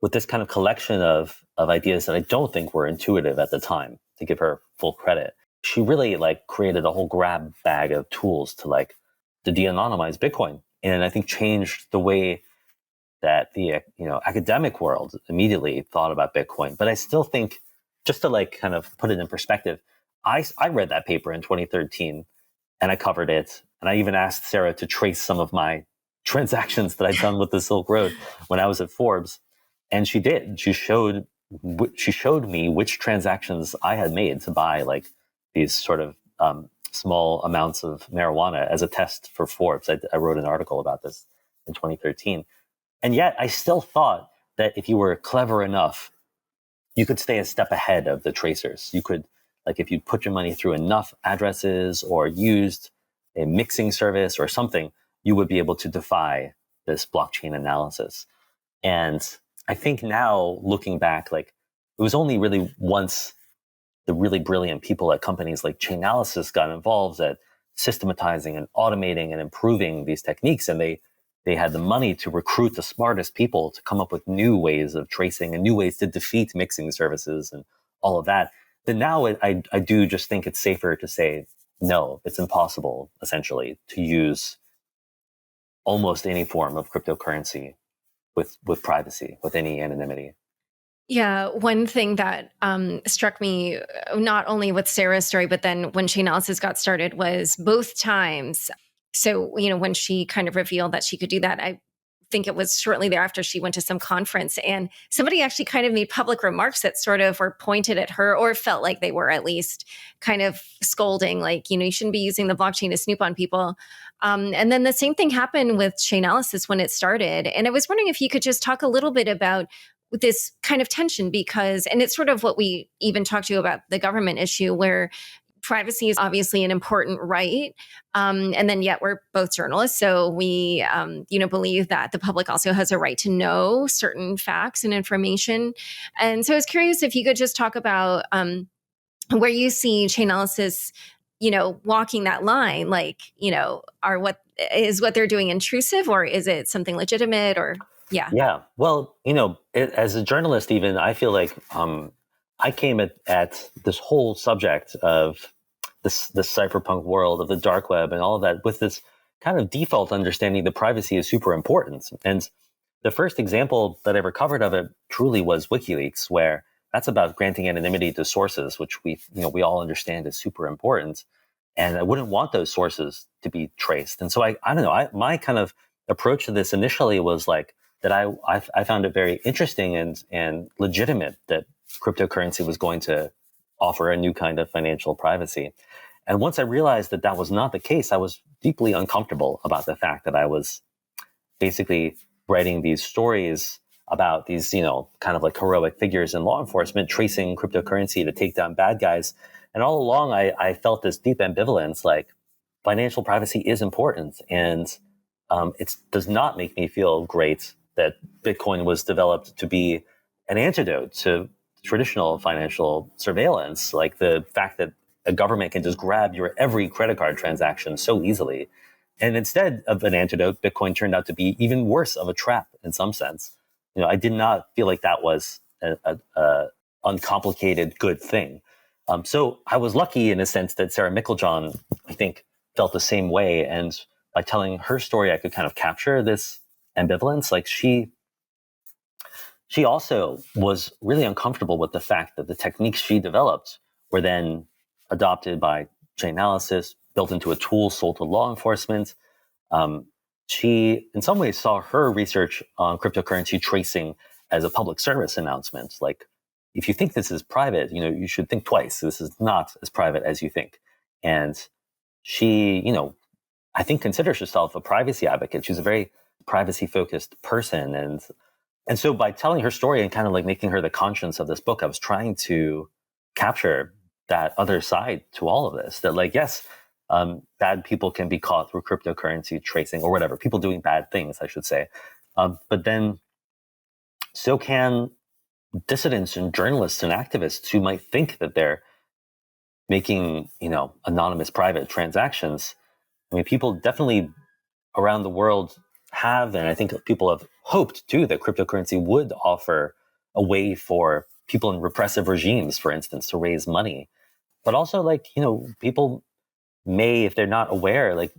with this kind of collection of ideas that I don't think were intuitive at the time, to give her full credit. She really like created a whole grab bag of tools to de-anonymize Bitcoin. And I think changed the way that the academic world immediately thought about Bitcoin. But I still think, just to like kind of put it in perspective, I read that paper in 2013 and I covered it. And I even asked Sarah to trace some of my transactions that I'd done with the Silk Road when I was at Forbes. And she did. She showed me which transactions I had made to buy like these sort of small amounts of marijuana as a test for Forbes. I wrote an article about this in 2013. And yet I still thought that if you were clever enough, you could stay a step ahead of the tracers. You could, like if you put your money through enough addresses or used a mixing service or something, you would be able to defy this blockchain analysis. And I think now looking back, like it was only really once the really brilliant people at companies like Chainalysis got involved at systematizing and automating and improving these techniques. And they had the money to recruit the smartest people to come up with new ways of tracing and new ways to defeat mixing services and all of that. Then now I do just think it's safer to say, no, it's impossible, essentially, to use almost any form of cryptocurrency with privacy, with any anonymity. Yeah, one thing that struck me, not only with Sarah's story, but then when Chainalysis got started, was both times. So, when she kind of revealed that she could do that, I think it was shortly thereafter she went to some conference and somebody actually kind of made public remarks that sort of were pointed at her, or felt like they were at least kind of scolding, like, you shouldn't be using the blockchain to snoop on people. And then the same thing happened with Chainalysis when it started. And I was wondering if you could just talk a little bit about this kind of tension, because, and it's sort of what we even talked to you about the government issue, where privacy is obviously an important right. And then yet we're both journalists. So we, believe that the public also has a right to know certain facts and information. And so I was curious if you could just talk about where you see Chainalysis, walking that line, like, what they're doing intrusive, or is it something legitimate, or yeah. Yeah. Well, as a journalist, even I feel like I came at this whole subject of this cypherpunk world of the dark web and all of that with this kind of default understanding that privacy is super important. And the first example that I ever covered of it truly was WikiLeaks, where that's about granting anonymity to sources, which we all understand is super important. And I wouldn't want those sources to be traced. And so I don't know, my kind of approach to this initially was like, that I found it very interesting and legitimate that cryptocurrency was going to offer a new kind of financial privacy. And once I realized that that was not the case, I was deeply uncomfortable about the fact that I was basically writing these stories about these, kind of like heroic figures in law enforcement tracing cryptocurrency to take down bad guys. And all along, I felt this deep ambivalence, like financial privacy is important. And it does not make me feel great that Bitcoin was developed to be an antidote to traditional financial surveillance, like the fact that a government can just grab your every credit card transaction so easily. And instead of an antidote, Bitcoin turned out to be even worse of a trap in some sense. I did not feel like that was a uncomplicated good thing. So I was lucky in a sense that Sarah Meiklejohn, I think, felt the same way. And by telling her story, I could kind of capture this ambivalence. Like she also was really uncomfortable with the fact that the techniques she developed were then adopted by Chainalysis, built into a tool sold to law enforcement. She, in some ways, saw her research on cryptocurrency tracing as a public service announcement. Like, if you think this is private, you should think twice. This is not as private as you think. And she, I think considers herself a privacy advocate. She's a very privacy-focused person. And so by telling her story and kind of like making her the conscience of this book, I was trying to capture that other side to all of this. That like, yes, bad people can be caught through cryptocurrency tracing or whatever, people doing bad things, I should say. But then so can dissidents and journalists and activists who might think that they're making, anonymous private transactions. I mean, people definitely around the world have, and I think people have hoped too, that cryptocurrency would offer a way for people in repressive regimes, for instance, to raise money. But also, like, people may, if they're not aware, like,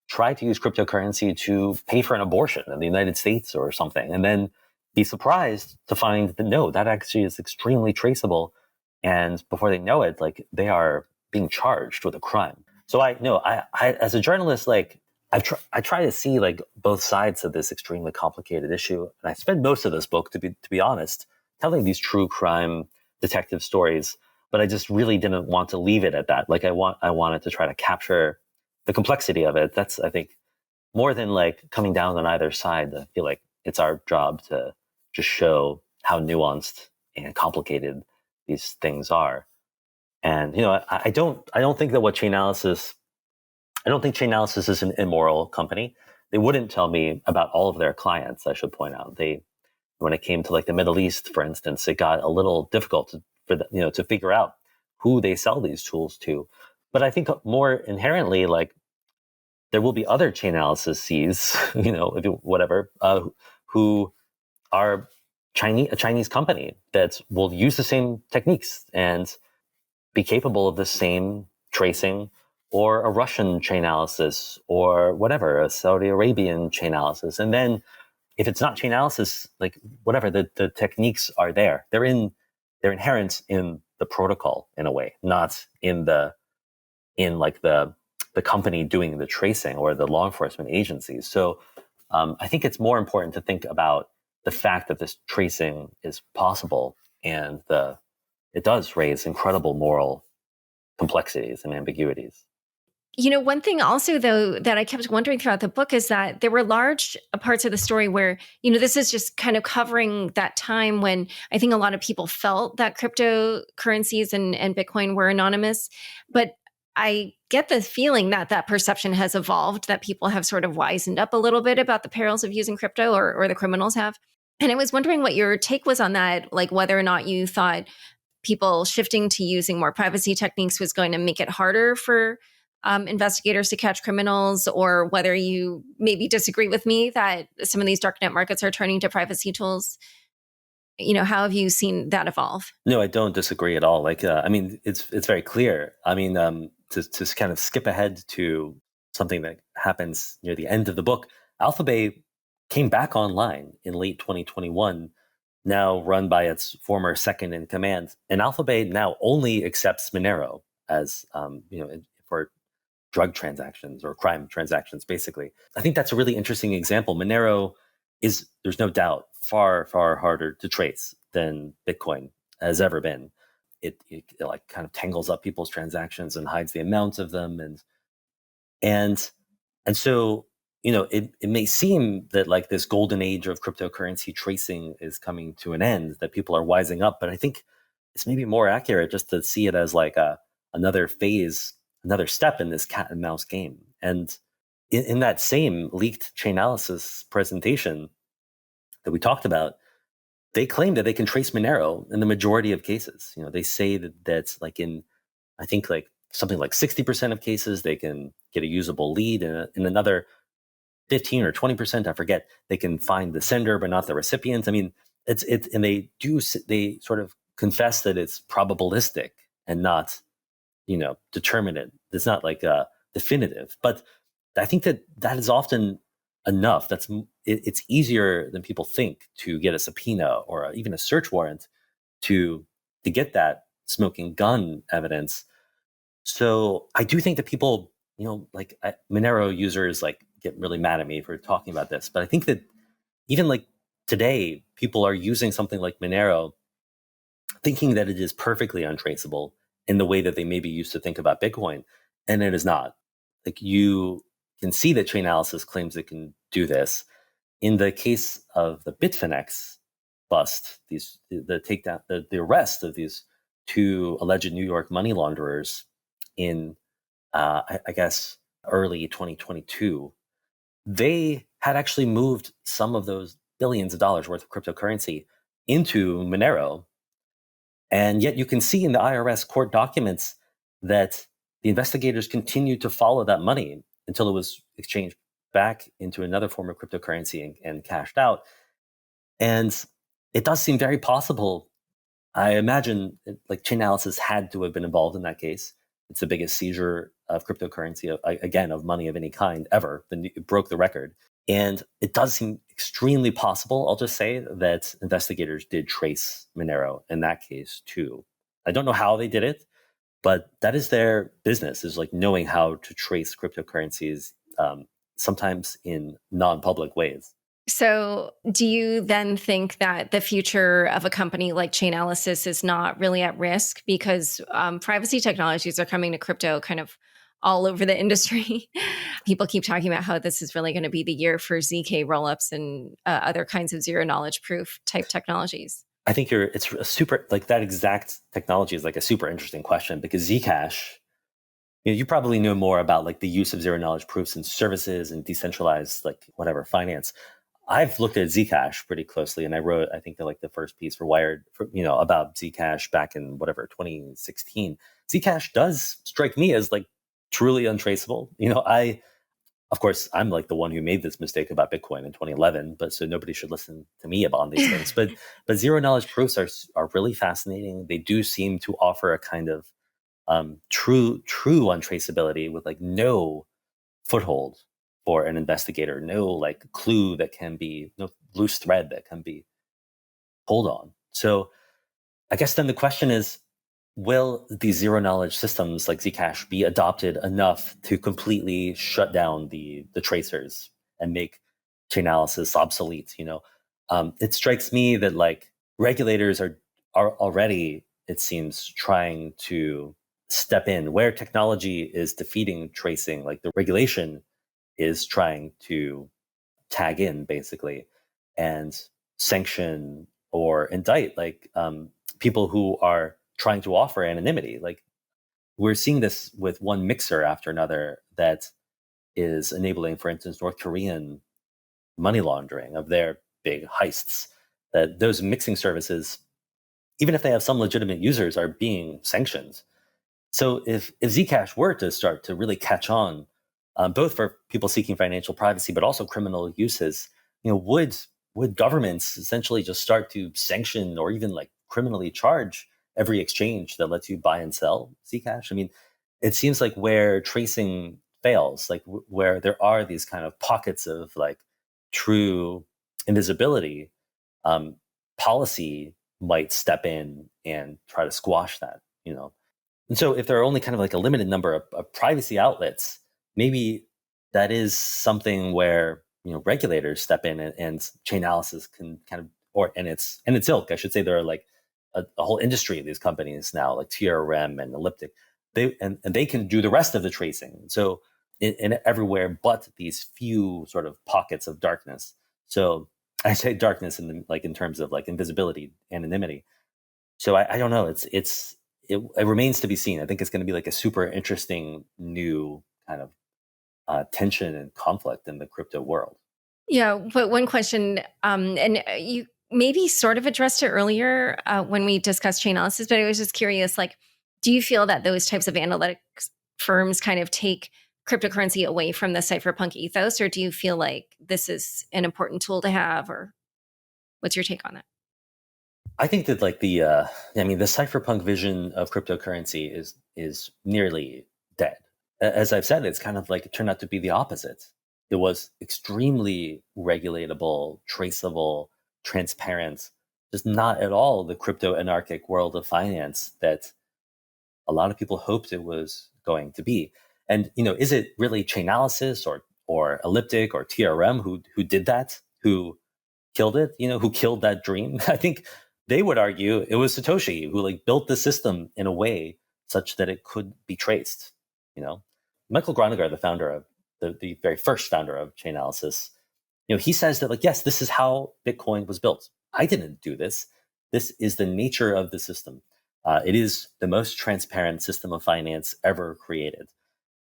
try to use cryptocurrency to pay for an abortion in the United States or something, and then be surprised to find that no, that actually is extremely traceable. And before they know it, like, they are being charged with a crime. So I as a journalist, like, I try to see like both sides of this extremely complicated issue, and I spend most of this book, to be honest, telling these true crime detective stories. But I just really didn't want to leave it at that. Like, I wanted to try to capture the complexity of it. That's, I think, more than like coming down on either side. I feel like it's our job to just show how nuanced and complicated these things are. And I don't think that I don't think Chainalysis is an immoral company. They wouldn't tell me about all of their clients, I should point out. When it came to like the Middle East, for instance, it got a little difficult to figure out who they sell these tools to. But I think more inherently, like, there will be other Chainalyses, whatever, who are a Chinese company that will use the same techniques and be capable of the same tracing, or a Russian Chainalysis, or whatever, a Saudi Arabian Chainalysis. And then if it's not Chainalysis, like, whatever, the techniques are there. They're inherent in the protocol in a way, not in the company doing the tracing or the law enforcement agencies. So I think it's more important to think about the fact that this tracing is possible, and it does raise incredible moral complexities and ambiguities. One thing also, though, that I kept wondering throughout the book is that there were large parts of the story where, this is just kind of covering that time when I think a lot of people felt that cryptocurrencies and Bitcoin were anonymous. But I get the feeling that that perception has evolved, that people have sort of wisened up a little bit about the perils of using crypto, or the criminals have. And I was wondering what your take was on that, like whether or not you thought people shifting to using more privacy techniques was going to make it harder for investigators to catch criminals, or whether you maybe disagree with me that some of these darknet markets are turning to privacy tools. How have you seen that evolve? No, I don't disagree at all. Like, I mean, it's very clear. I mean, to kind of skip ahead to something that happens near the end of the book, Alphabet came back online in late 2021, now run by its former second in command. And Alphabet now only accepts Monero as, for drug transactions or crime transactions, basically. I think that's a really interesting example. Monero is, there's no doubt, far, far harder to trace than Bitcoin has ever been. It like kind of tangles up people's transactions and hides the amounts of them. And so, it may seem that like this golden age of cryptocurrency tracing is coming to an end, that people are wising up. But I think it's maybe more accurate just to see it as like another phase, another step in this cat and mouse game. And in that same leaked Chainalysis presentation that we talked about, they claim that they can trace Monero in the majority of cases. They say that's like in, I think, like something like 60% of cases, they can get a usable lead. In another 15 or 20%, I forget, they can find the sender but not the recipient. I mean, and they sort of confess that it's probabilistic and not, determinate. It's not like definitive. But I think that is often enough. It's easier than people think to get a subpoena or even a search warrant to get that smoking gun evidence. So I do think that people, Monero users like get really mad at me for talking about this, but I think that even like today, people are using something like Monero, thinking that it is perfectly untraceable in the way that they maybe used to think about Bitcoin, and it is not. Like, you can see that Chainalysis claims it can do this. In the case of the Bitfinex bust, the arrest of these two alleged New York money launderers in, I guess, early 2022, they had actually moved some of those billions of dollars worth of cryptocurrency into Monero. And yet you can see in the IRS court documents that the investigators continued to follow that money until it was exchanged back into another form of cryptocurrency and cashed out. And it does seem very possible. I imagine like Chainalysis had to have been involved in that case. It's the biggest seizure of cryptocurrency, again, of money of any kind ever. It broke the record. And it does seem extremely possible, I'll just say, that investigators did trace Monero in that case too. I don't know how they did it, but that is their business, is like knowing how to trace cryptocurrencies, sometimes in non-public ways. So do you then think that the future of a company like Chainalysis is not really at risk because privacy technologies are coming to crypto kind of all over the industry? People keep talking about how this is really going to be the year for ZK rollups and other kinds of zero knowledge proof type technologies. I think it's a super, like that exact technology is like a super interesting question, because Zcash, you probably know more about like the use of zero knowledge proofs in services and decentralized, like whatever, finance. I've looked at Zcash pretty closely, and I wrote, I think, the first piece for Wired, about Zcash back in 2016. Zcash does strike me as like truly untraceable. Of course, I'm like the one who made this mistake about Bitcoin in 2011, but so nobody should listen to me about these things. But zero knowledge proofs are really fascinating. They do seem to offer a kind of true untraceability with like no foothold for an investigator, no like clue that can be, no loose thread that can be pulled on. So I guess then the question is, will these zero knowledge systems like Zcash be adopted enough to completely shut down the tracers and make Chainalysis obsolete? It strikes me that like regulators are already, it seems, trying to step in where technology is defeating tracing. Like the regulation is trying to tag in basically and sanction or indict like people who are trying to offer anonymity. Like we're seeing this with one mixer after another that is enabling, for instance, North Korean money laundering of their big heists. That those mixing services, even if they have some legitimate users, are being sanctioned. So if Zcash were to start to really catch on, both for people seeking financial privacy, but also criminal uses, would governments essentially just start to sanction or even like criminally charge every exchange that lets you buy and sell Zcash? I mean, it seems like where tracing fails, like where there are these kind of pockets of like true invisibility, policy might step in and try to squash that. And so if there are only kind of like a limited number of privacy outlets, maybe that is something where, regulators step in and Chainalysis can kind of, and its ilk, I should say. There are like a whole industry of these companies now, like TRM and Elliptic. They can do the rest of the tracing. So in everywhere but these few sort of pockets of darkness. So I say darkness in terms of like invisibility, anonymity. So I don't know. It remains to be seen. I think it's going to be like a super interesting new kind of tension and conflict in the crypto world. Yeah, but one question, and you maybe sort of addressed it earlier when we discussed Chainalysis, but I was just curious, like, do you feel that those types of analytics firms kind of take cryptocurrency away from the cypherpunk ethos, or do you feel like this is an important tool to have, or what's your take on that? I think that like the cypherpunk vision of cryptocurrency is nearly dead. As I've said, it's kind of like it turned out to be the opposite. It was extremely regulatable, traceable, transparent, just not at all the crypto anarchic world of finance that a lot of people hoped it was going to be. And is it really Chainalysis or Elliptic or TRM who did that? Who killed it? Who killed that dream? I think they would argue it was Satoshi who like built the system in a way such that it could be traced. Meiklejohn, the founder of the very first founder of Chainalysis, he says that like, yes, this is how Bitcoin was built. I didn't do this. This is the nature of the system. It is the most transparent system of finance ever created.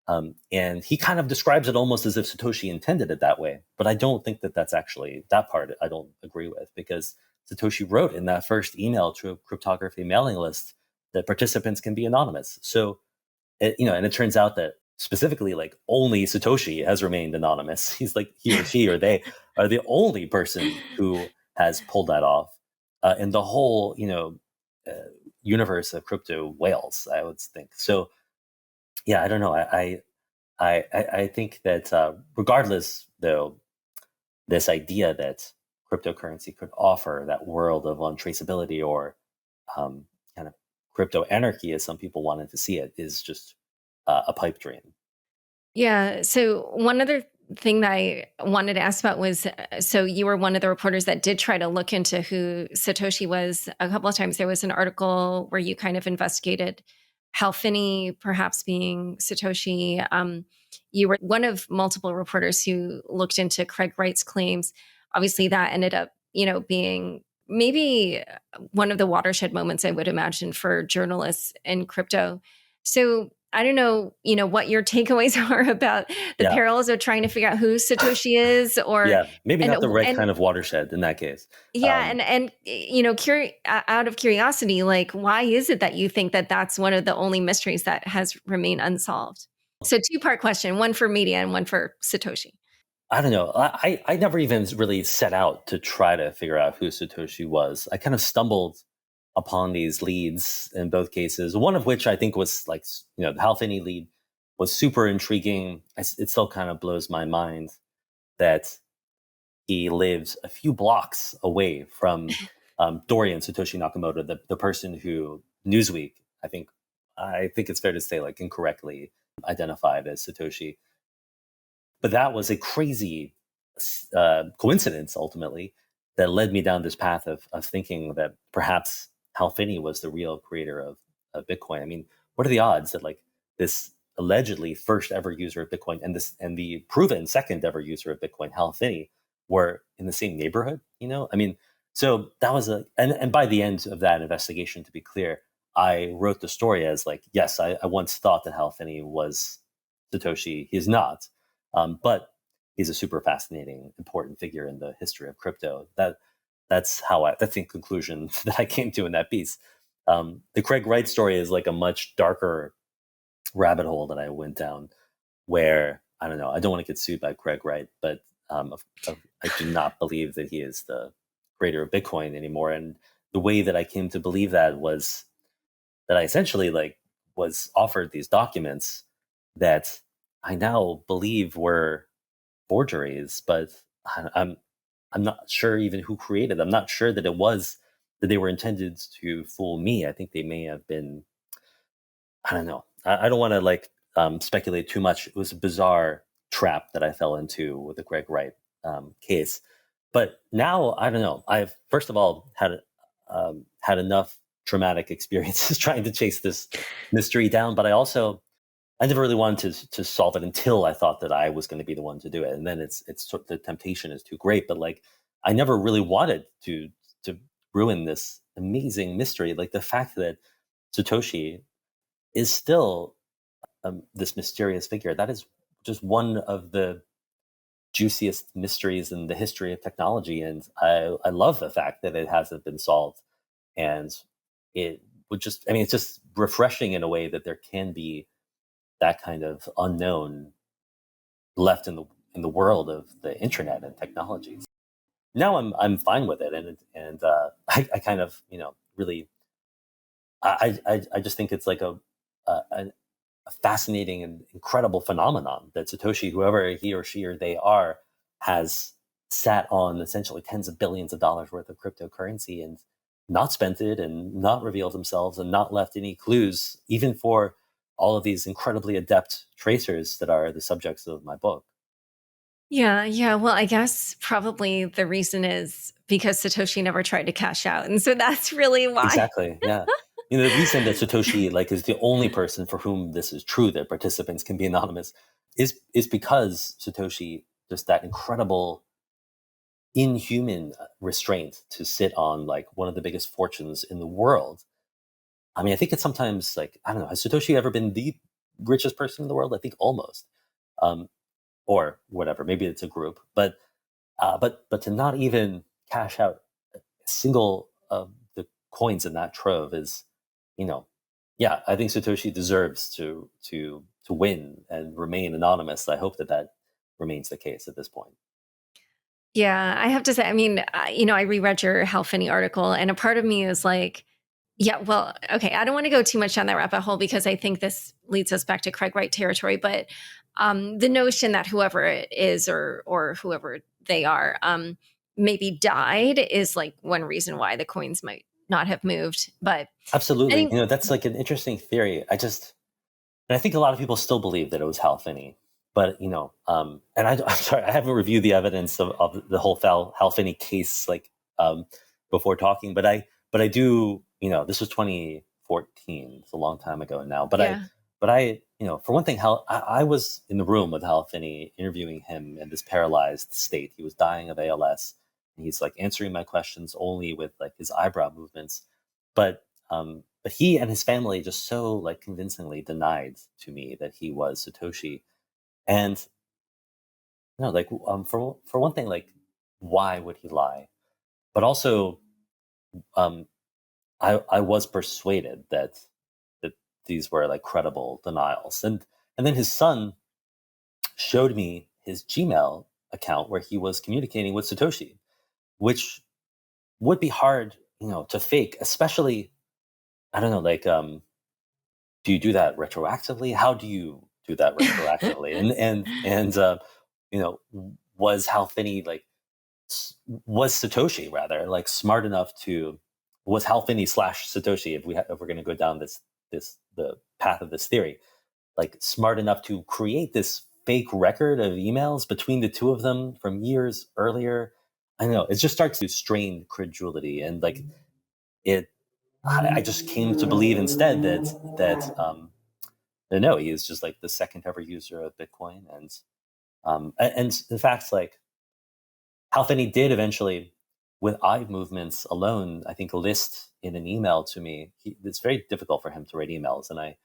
And he kind of describes it almost as if Satoshi intended it that way. But I don't think that that's actually, that part I don't agree with, because Satoshi wrote in that first email to a cryptography mailing list that participants can be anonymous. So, and it turns out that specifically, like only Satoshi has remained anonymous. He's like, he or she or they are the only person who has pulled that off in the whole, universe of crypto whales, I would think. So yeah, I don't know. I think that regardless, though, this idea that cryptocurrency could offer that world of untraceability or um, kind of crypto anarchy, as some people wanted to see it, is just a pipe dream. Yeah. So one other thing that I wanted to ask about was so you were one of the reporters that did try to look into who Satoshi was a couple of times. There was an article where you kind of investigated Hal Finney perhaps being Satoshi. You were one of multiple reporters who looked into Craig Wright's claims. Obviously, that ended up, being maybe one of the watershed moments, I would imagine, for journalists in crypto. So I don't know, what your takeaways are about the Yeah. perils of trying to figure out who Satoshi is, or Yeah, maybe and not the right and kind of watershed in that case. yeah, and out of curiosity, like why is it that you think that that's one of the only mysteries that has remained unsolved? So two-part question, one for media and one for Satoshi. I don't know. I never even really set out to try to figure out who Satoshi was. I kind of stumbled upon these leads in both cases. One of which I think was like, the Hal Finney lead was super intriguing. It still kind of blows my mind that he lives a few blocks away from Dorian Satoshi Nakamoto, the person who Newsweek, I think it's fair to say, like incorrectly identified as Satoshi. But that was a crazy coincidence, ultimately, that led me down this path of thinking that perhaps Hal Finney was the real creator of Bitcoin. I mean, what are the odds that like this allegedly first ever user of Bitcoin and the proven second ever user of Bitcoin, Hal Finney, were in the same neighborhood? I mean, so that was and by the end of that investigation, to be clear, I wrote the story as like, yes, I once thought that Hal Finney was Satoshi. He's not. But he's a super fascinating, important figure in the history of crypto. That's the conclusion that I came to in that piece. The Craig Wright story is like a much darker rabbit hole that I went down, where I don't know. I don't want to get sued by Craig Wright, but I do not believe that he is the creator of Bitcoin anymore. And the way that I came to believe that was that I essentially like was offered these documents that I now believe were forgeries, but I'm not sure even who created them. I'm not sure that they were intended to fool me. I think they may have been. I don't know. I don't want to like speculate too much. It was a bizarre trap that I fell into with the Greg Wright case. But now I don't know. I've first of all had enough traumatic experiences trying to chase this mystery down, but I never really wanted to solve it until I thought that I was going to be the one to do it, and then it's sort of, the temptation is too great. But like, I never really wanted to ruin this amazing mystery. Like the fact that Satoshi is still this mysterious figure, that is just one of the juiciest mysteries in the history of technology, and I love the fact that it hasn't been solved. And it would just, I mean, it's just refreshing in a way that there can be that kind of unknown left in the world of the internet and technologies. Now I'm fine with it, and I kind of really I just think it's like a fascinating and incredible phenomenon that Satoshi, whoever he or she or they are, has sat on essentially tens of billions of dollars worth of cryptocurrency and not spent it and not revealed themselves and not left any clues, even for all of these incredibly adept tracers that are the subjects of my book. Yeah, yeah. Well, I guess probably the reason is because Satoshi never tried to cash out. And so that's really why. Exactly. Yeah. The reason that Satoshi like is the only person for whom this is true, that participants can be anonymous, is because Satoshi just that incredible inhuman restraint to sit on like one of the biggest fortunes in the world. I mean, I think it's sometimes like, I don't know, has Satoshi ever been the richest person in the world? I think almost. Um, or whatever, maybe it's a group, but to not even cash out a single of the coins in that trove is, you know, Yeah, I think Satoshi deserves to win and remain anonymous. I hope that that remains the case at this point. Yeah, I have to say, I mean, I reread your Hal Finney article, and a part of me is like, yeah, well, okay, I don't want to go too much down that rabbit hole because I think this leads us back to Craig Wright territory. But the notion that whoever it is or whoever they are maybe died is like one reason why the coins might not have moved. But I Absolutely, think, that's like an interesting theory. And I think a lot of people still believe that it was Hal Finney. But and I'm sorry, I haven't reviewed the evidence of the whole Hal Finney case before talking. But I do. This was 2014. It's a long time ago now. yeah, But I for one thing, I was in the room with Hal Finney interviewing him in this paralyzed state. He was dying of ALS, and he's like answering my questions only with like his eyebrow movements. But he and his family just so like convincingly denied to me that he was Satoshi. And like for one thing, like why would he lie? But also, um, I was persuaded that these were like credible denials. And then his son showed me his Gmail account where he was communicating with Satoshi, which would be hard, to fake, especially I don't know, like do you do that retroactively? How do you do that retroactively? And you know, was Hal Finney like was Satoshi rather like smart enough to was Hal Finney slash Satoshi if we're going to go down the path of this theory, like smart enough to create this fake record of emails between the two of them from years earlier? I don't know. It just starts to strain credulity, and like it. I just came to believe instead that no, he is just like the second ever user of Bitcoin, and in fact, like Hal Finney did eventually, with eye movements alone, I think list in an email to me. It's very difficult for him to write emails, and I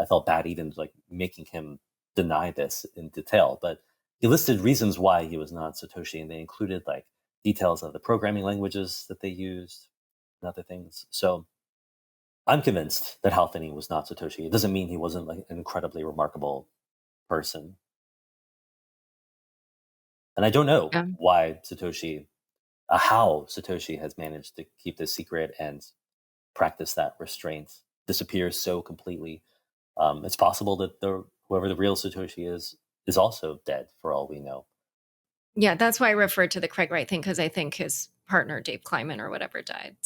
felt bad even like making him deny this in detail. But he listed reasons why he was not Satoshi, and they included like details of the programming languages that they used and other things. So I'm convinced that Hal Finney was not Satoshi. It doesn't mean he wasn't like an incredibly remarkable person. And I don't know yeah. how Satoshi has managed to keep this secret and practice that restraint, disappears so completely. It's possible that whoever the real Satoshi is also dead for all we know. Yeah, that's why I referred to the Craig Wright thing because I think his partner Dave Kleiman or whatever died.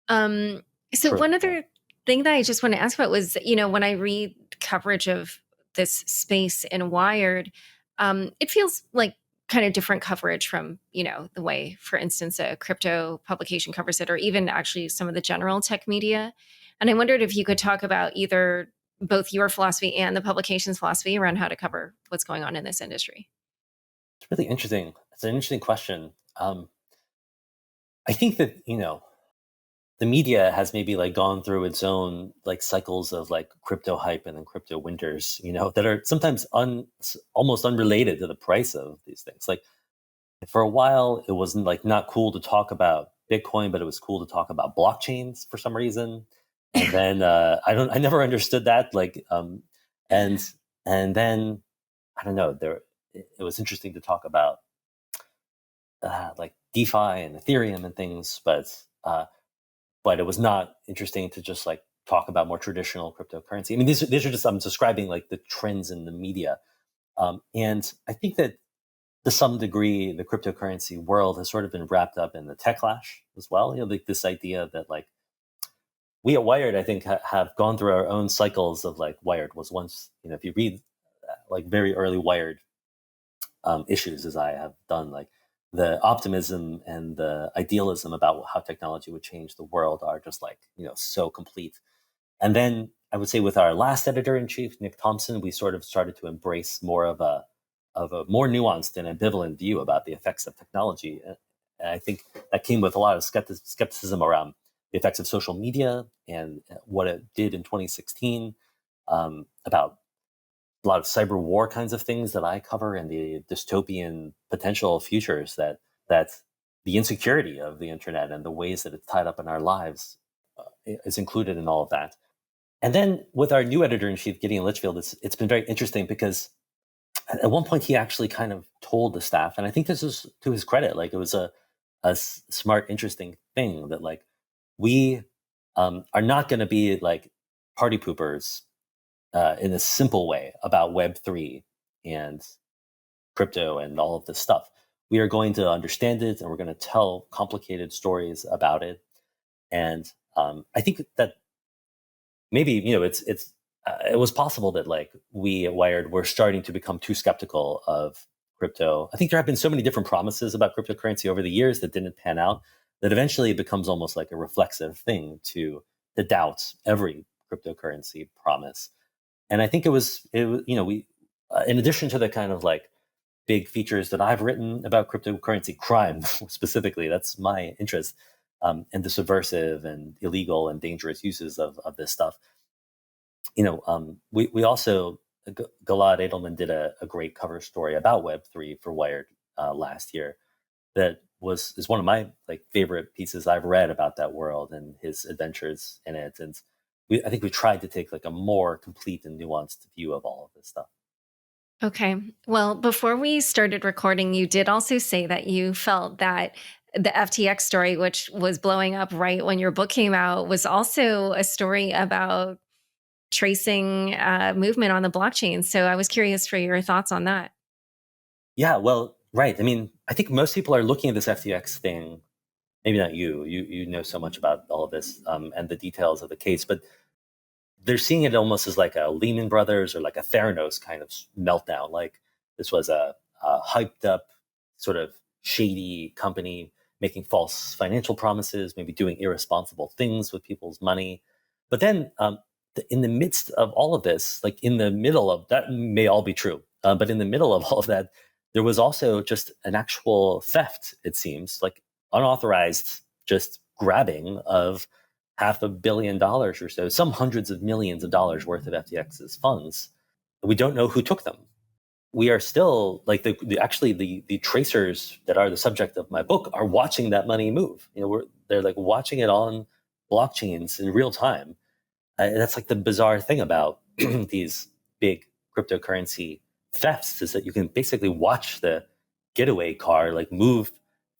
Um, so True. one Yeah. other thing that I just want to ask about was, when I read coverage of this space in Wired, it feels like kind of different coverage from, the way, for instance, a crypto publication covers it, or even actually some of the general tech media. And I wondered if you could talk about either both your philosophy and the publication's philosophy around how to cover what's going on in this industry. It's really interesting. It's an interesting question. I think that, the media has maybe like gone through its own like cycles of like crypto hype and then crypto winters, that are sometimes almost unrelated to the price of these things. Like for a while, it wasn't like not cool to talk about Bitcoin, but it was cool to talk about blockchains for some reason. And then I never understood that. And and then I don't know. It was interesting to talk about like DeFi and Ethereum and things, but it was not interesting to just like talk about more traditional cryptocurrency. I mean, these are just I'm describing like the trends in the media, and I think that to some degree, the cryptocurrency world has sort of been wrapped up in the techlash as well. Like this idea that like we at Wired, I think, have gone through our own cycles of like Wired was once, if you read like very early Wired issues, as I have done, like the optimism and the idealism about how technology would change the world are just like, so complete. And then I would say with our last editor in chief, Nick Thompson, we sort of started to embrace more of a more nuanced and ambivalent view about the effects of technology. And I think that came with a lot of skepticism around the effects of social media and what it did in 2016, about a lot of cyber war kinds of things that I cover, and the dystopian potential futures that the insecurity of the internet and the ways that it's tied up in our lives is included in all of that. And then with our new editor-in-chief, Gideon Litchfield, it's been very interesting because at one point he actually kind of told the staff, and I think this is to his credit, like it was a smart, interesting thing that like we are not going to be like party poopers in a simple way about Web3 and crypto and all of this stuff. We are going to understand it and we're going to tell complicated stories about it. And I think that maybe, it was possible that like we at Wired were starting to become too skeptical of crypto. I think there have been so many different promises about cryptocurrency over the years that didn't pan out that eventually it becomes almost like a reflexive thing to doubt every cryptocurrency promise. And I think we, in addition to the kind of like big features that I've written about cryptocurrency crime specifically, that's my interest, and the subversive and illegal and dangerous uses of this stuff. We also, Gilad Edelman did a great cover story about Web3 for Wired last year that is one of my like favorite pieces I've read about that world and his adventures in it. And I think we tried to take like a more complete and nuanced view of all of this stuff. Okay. Well, before we started recording, you did also say that you felt that the FTX story, which was blowing up right when your book came out, was also a story about tracing movement on the blockchain. So I was curious for your thoughts on that. Yeah, well, right. I mean, I think most people are looking at this FTX thing. Maybe not you. You know so much about all of this and the details of the case, but they're seeing it almost as like a Lehman Brothers or like a Theranos kind of meltdown. Like this was a hyped up, sort of shady company making false financial promises, maybe doing irresponsible things with people's money. But then in the midst of all of this, like in the middle of that may all be true, but in the middle of all of that, there was also just an actual theft, it seems, like unauthorized just grabbing of $500 million or so, some hundreds of millions of dollars worth of FTX's funds. We don't know who took them. We are still like the tracers that are the subject of my book are watching that money move. They're like watching it on blockchains in real time. That's like the bizarre thing about these big cryptocurrency thefts is that you can basically watch the getaway car like move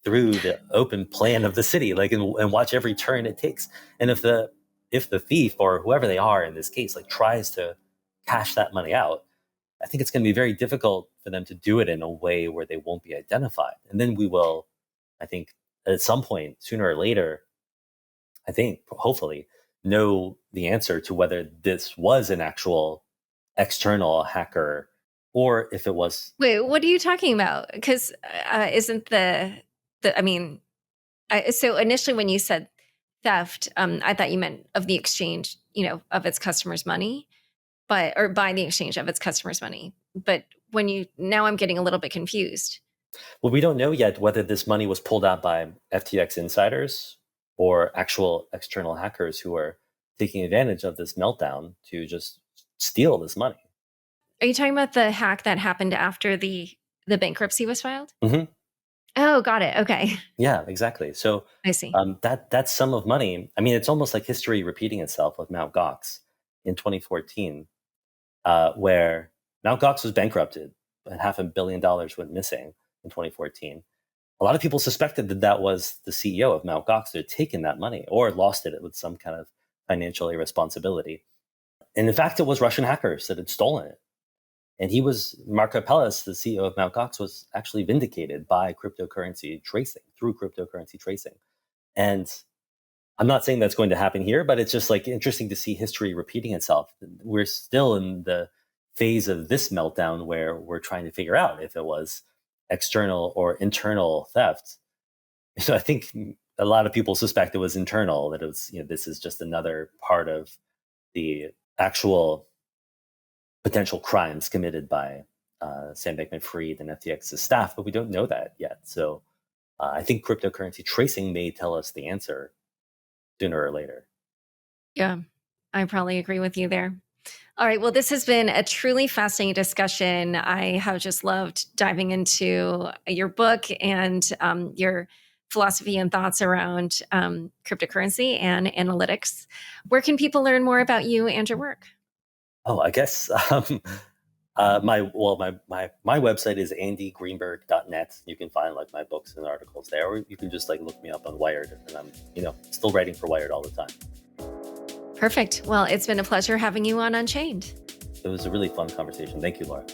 through the open plan of the city, like and watch every turn it takes. And if the thief or whoever they are in this case like tries to cash that money out, I think it's going to be very difficult for them to do it in a way where they won't be identified. And then we will, I think, at some point, sooner or later, I think, hopefully, know the answer to whether this was an actual external hacker or if it was. Wait, what are you talking about? Because isn't I mean, so initially when you said theft, I thought you meant of the exchange, of its customers' money, or by the exchange of its customers' money. But now I'm getting a little bit confused. Well, we don't know yet whether this money was pulled out by FTX insiders or actual external hackers who are taking advantage of this meltdown to just steal this money. Are you talking about the hack that happened after the bankruptcy was filed? Mm-hmm. Oh, got it. Okay. Yeah, exactly. So I see. That sum of money, I mean, it's almost like history repeating itself with Mt. Gox in 2014, where Mt. Gox was bankrupted and $500 million went missing in 2014. A lot of people suspected that was the CEO of Mt. Gox that had taken that money or lost it with some kind of financial irresponsibility. And in fact, it was Russian hackers that had stolen it. And Mark Karpeles, the CEO of Mt. Gox, was actually vindicated by cryptocurrency tracing, through cryptocurrency tracing. And I'm not saying that's going to happen here, but it's just like interesting to see history repeating itself. We're still in the phase of this meltdown where we're trying to figure out if it was external or internal theft. So I think a lot of people suspect it was internal, that it was, this is just another part of the actual potential crimes committed by Sam Bankman-Fried and FTX's staff, but we don't know that yet. So I think cryptocurrency tracing may tell us the answer sooner or later. Yeah, I probably agree with you there. All right. Well, this has been a truly fascinating discussion. I have just loved diving into your book and your philosophy and thoughts around cryptocurrency and analytics. Where can people learn more about you and your work? Oh, I guess my website is andygreenberg.net. You can find like my books and articles there, or you can just like look me up on Wired, and I'm still writing for Wired all the time. Perfect. Well, it's been a pleasure having you on Unchained. It was a really fun conversation. Thank you, Laura.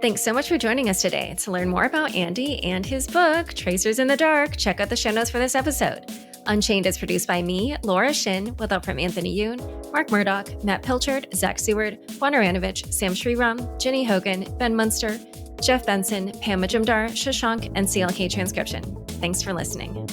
Thanks so much for joining us today. To learn more about Andy and his book, Tracers in the Dark, check out the show notes for this episode. Unchained is produced by me, Laura Shin, with help from Anthony Yoon, Mark Murdoch, Matt Pilchard, Zach Seward, Juan Aranovich, Sam Sriram, Jenny Hogan, Ben Munster, Jeff Benson, Pam Majumdar, Shashank, and CLK Transcription. Thanks for listening.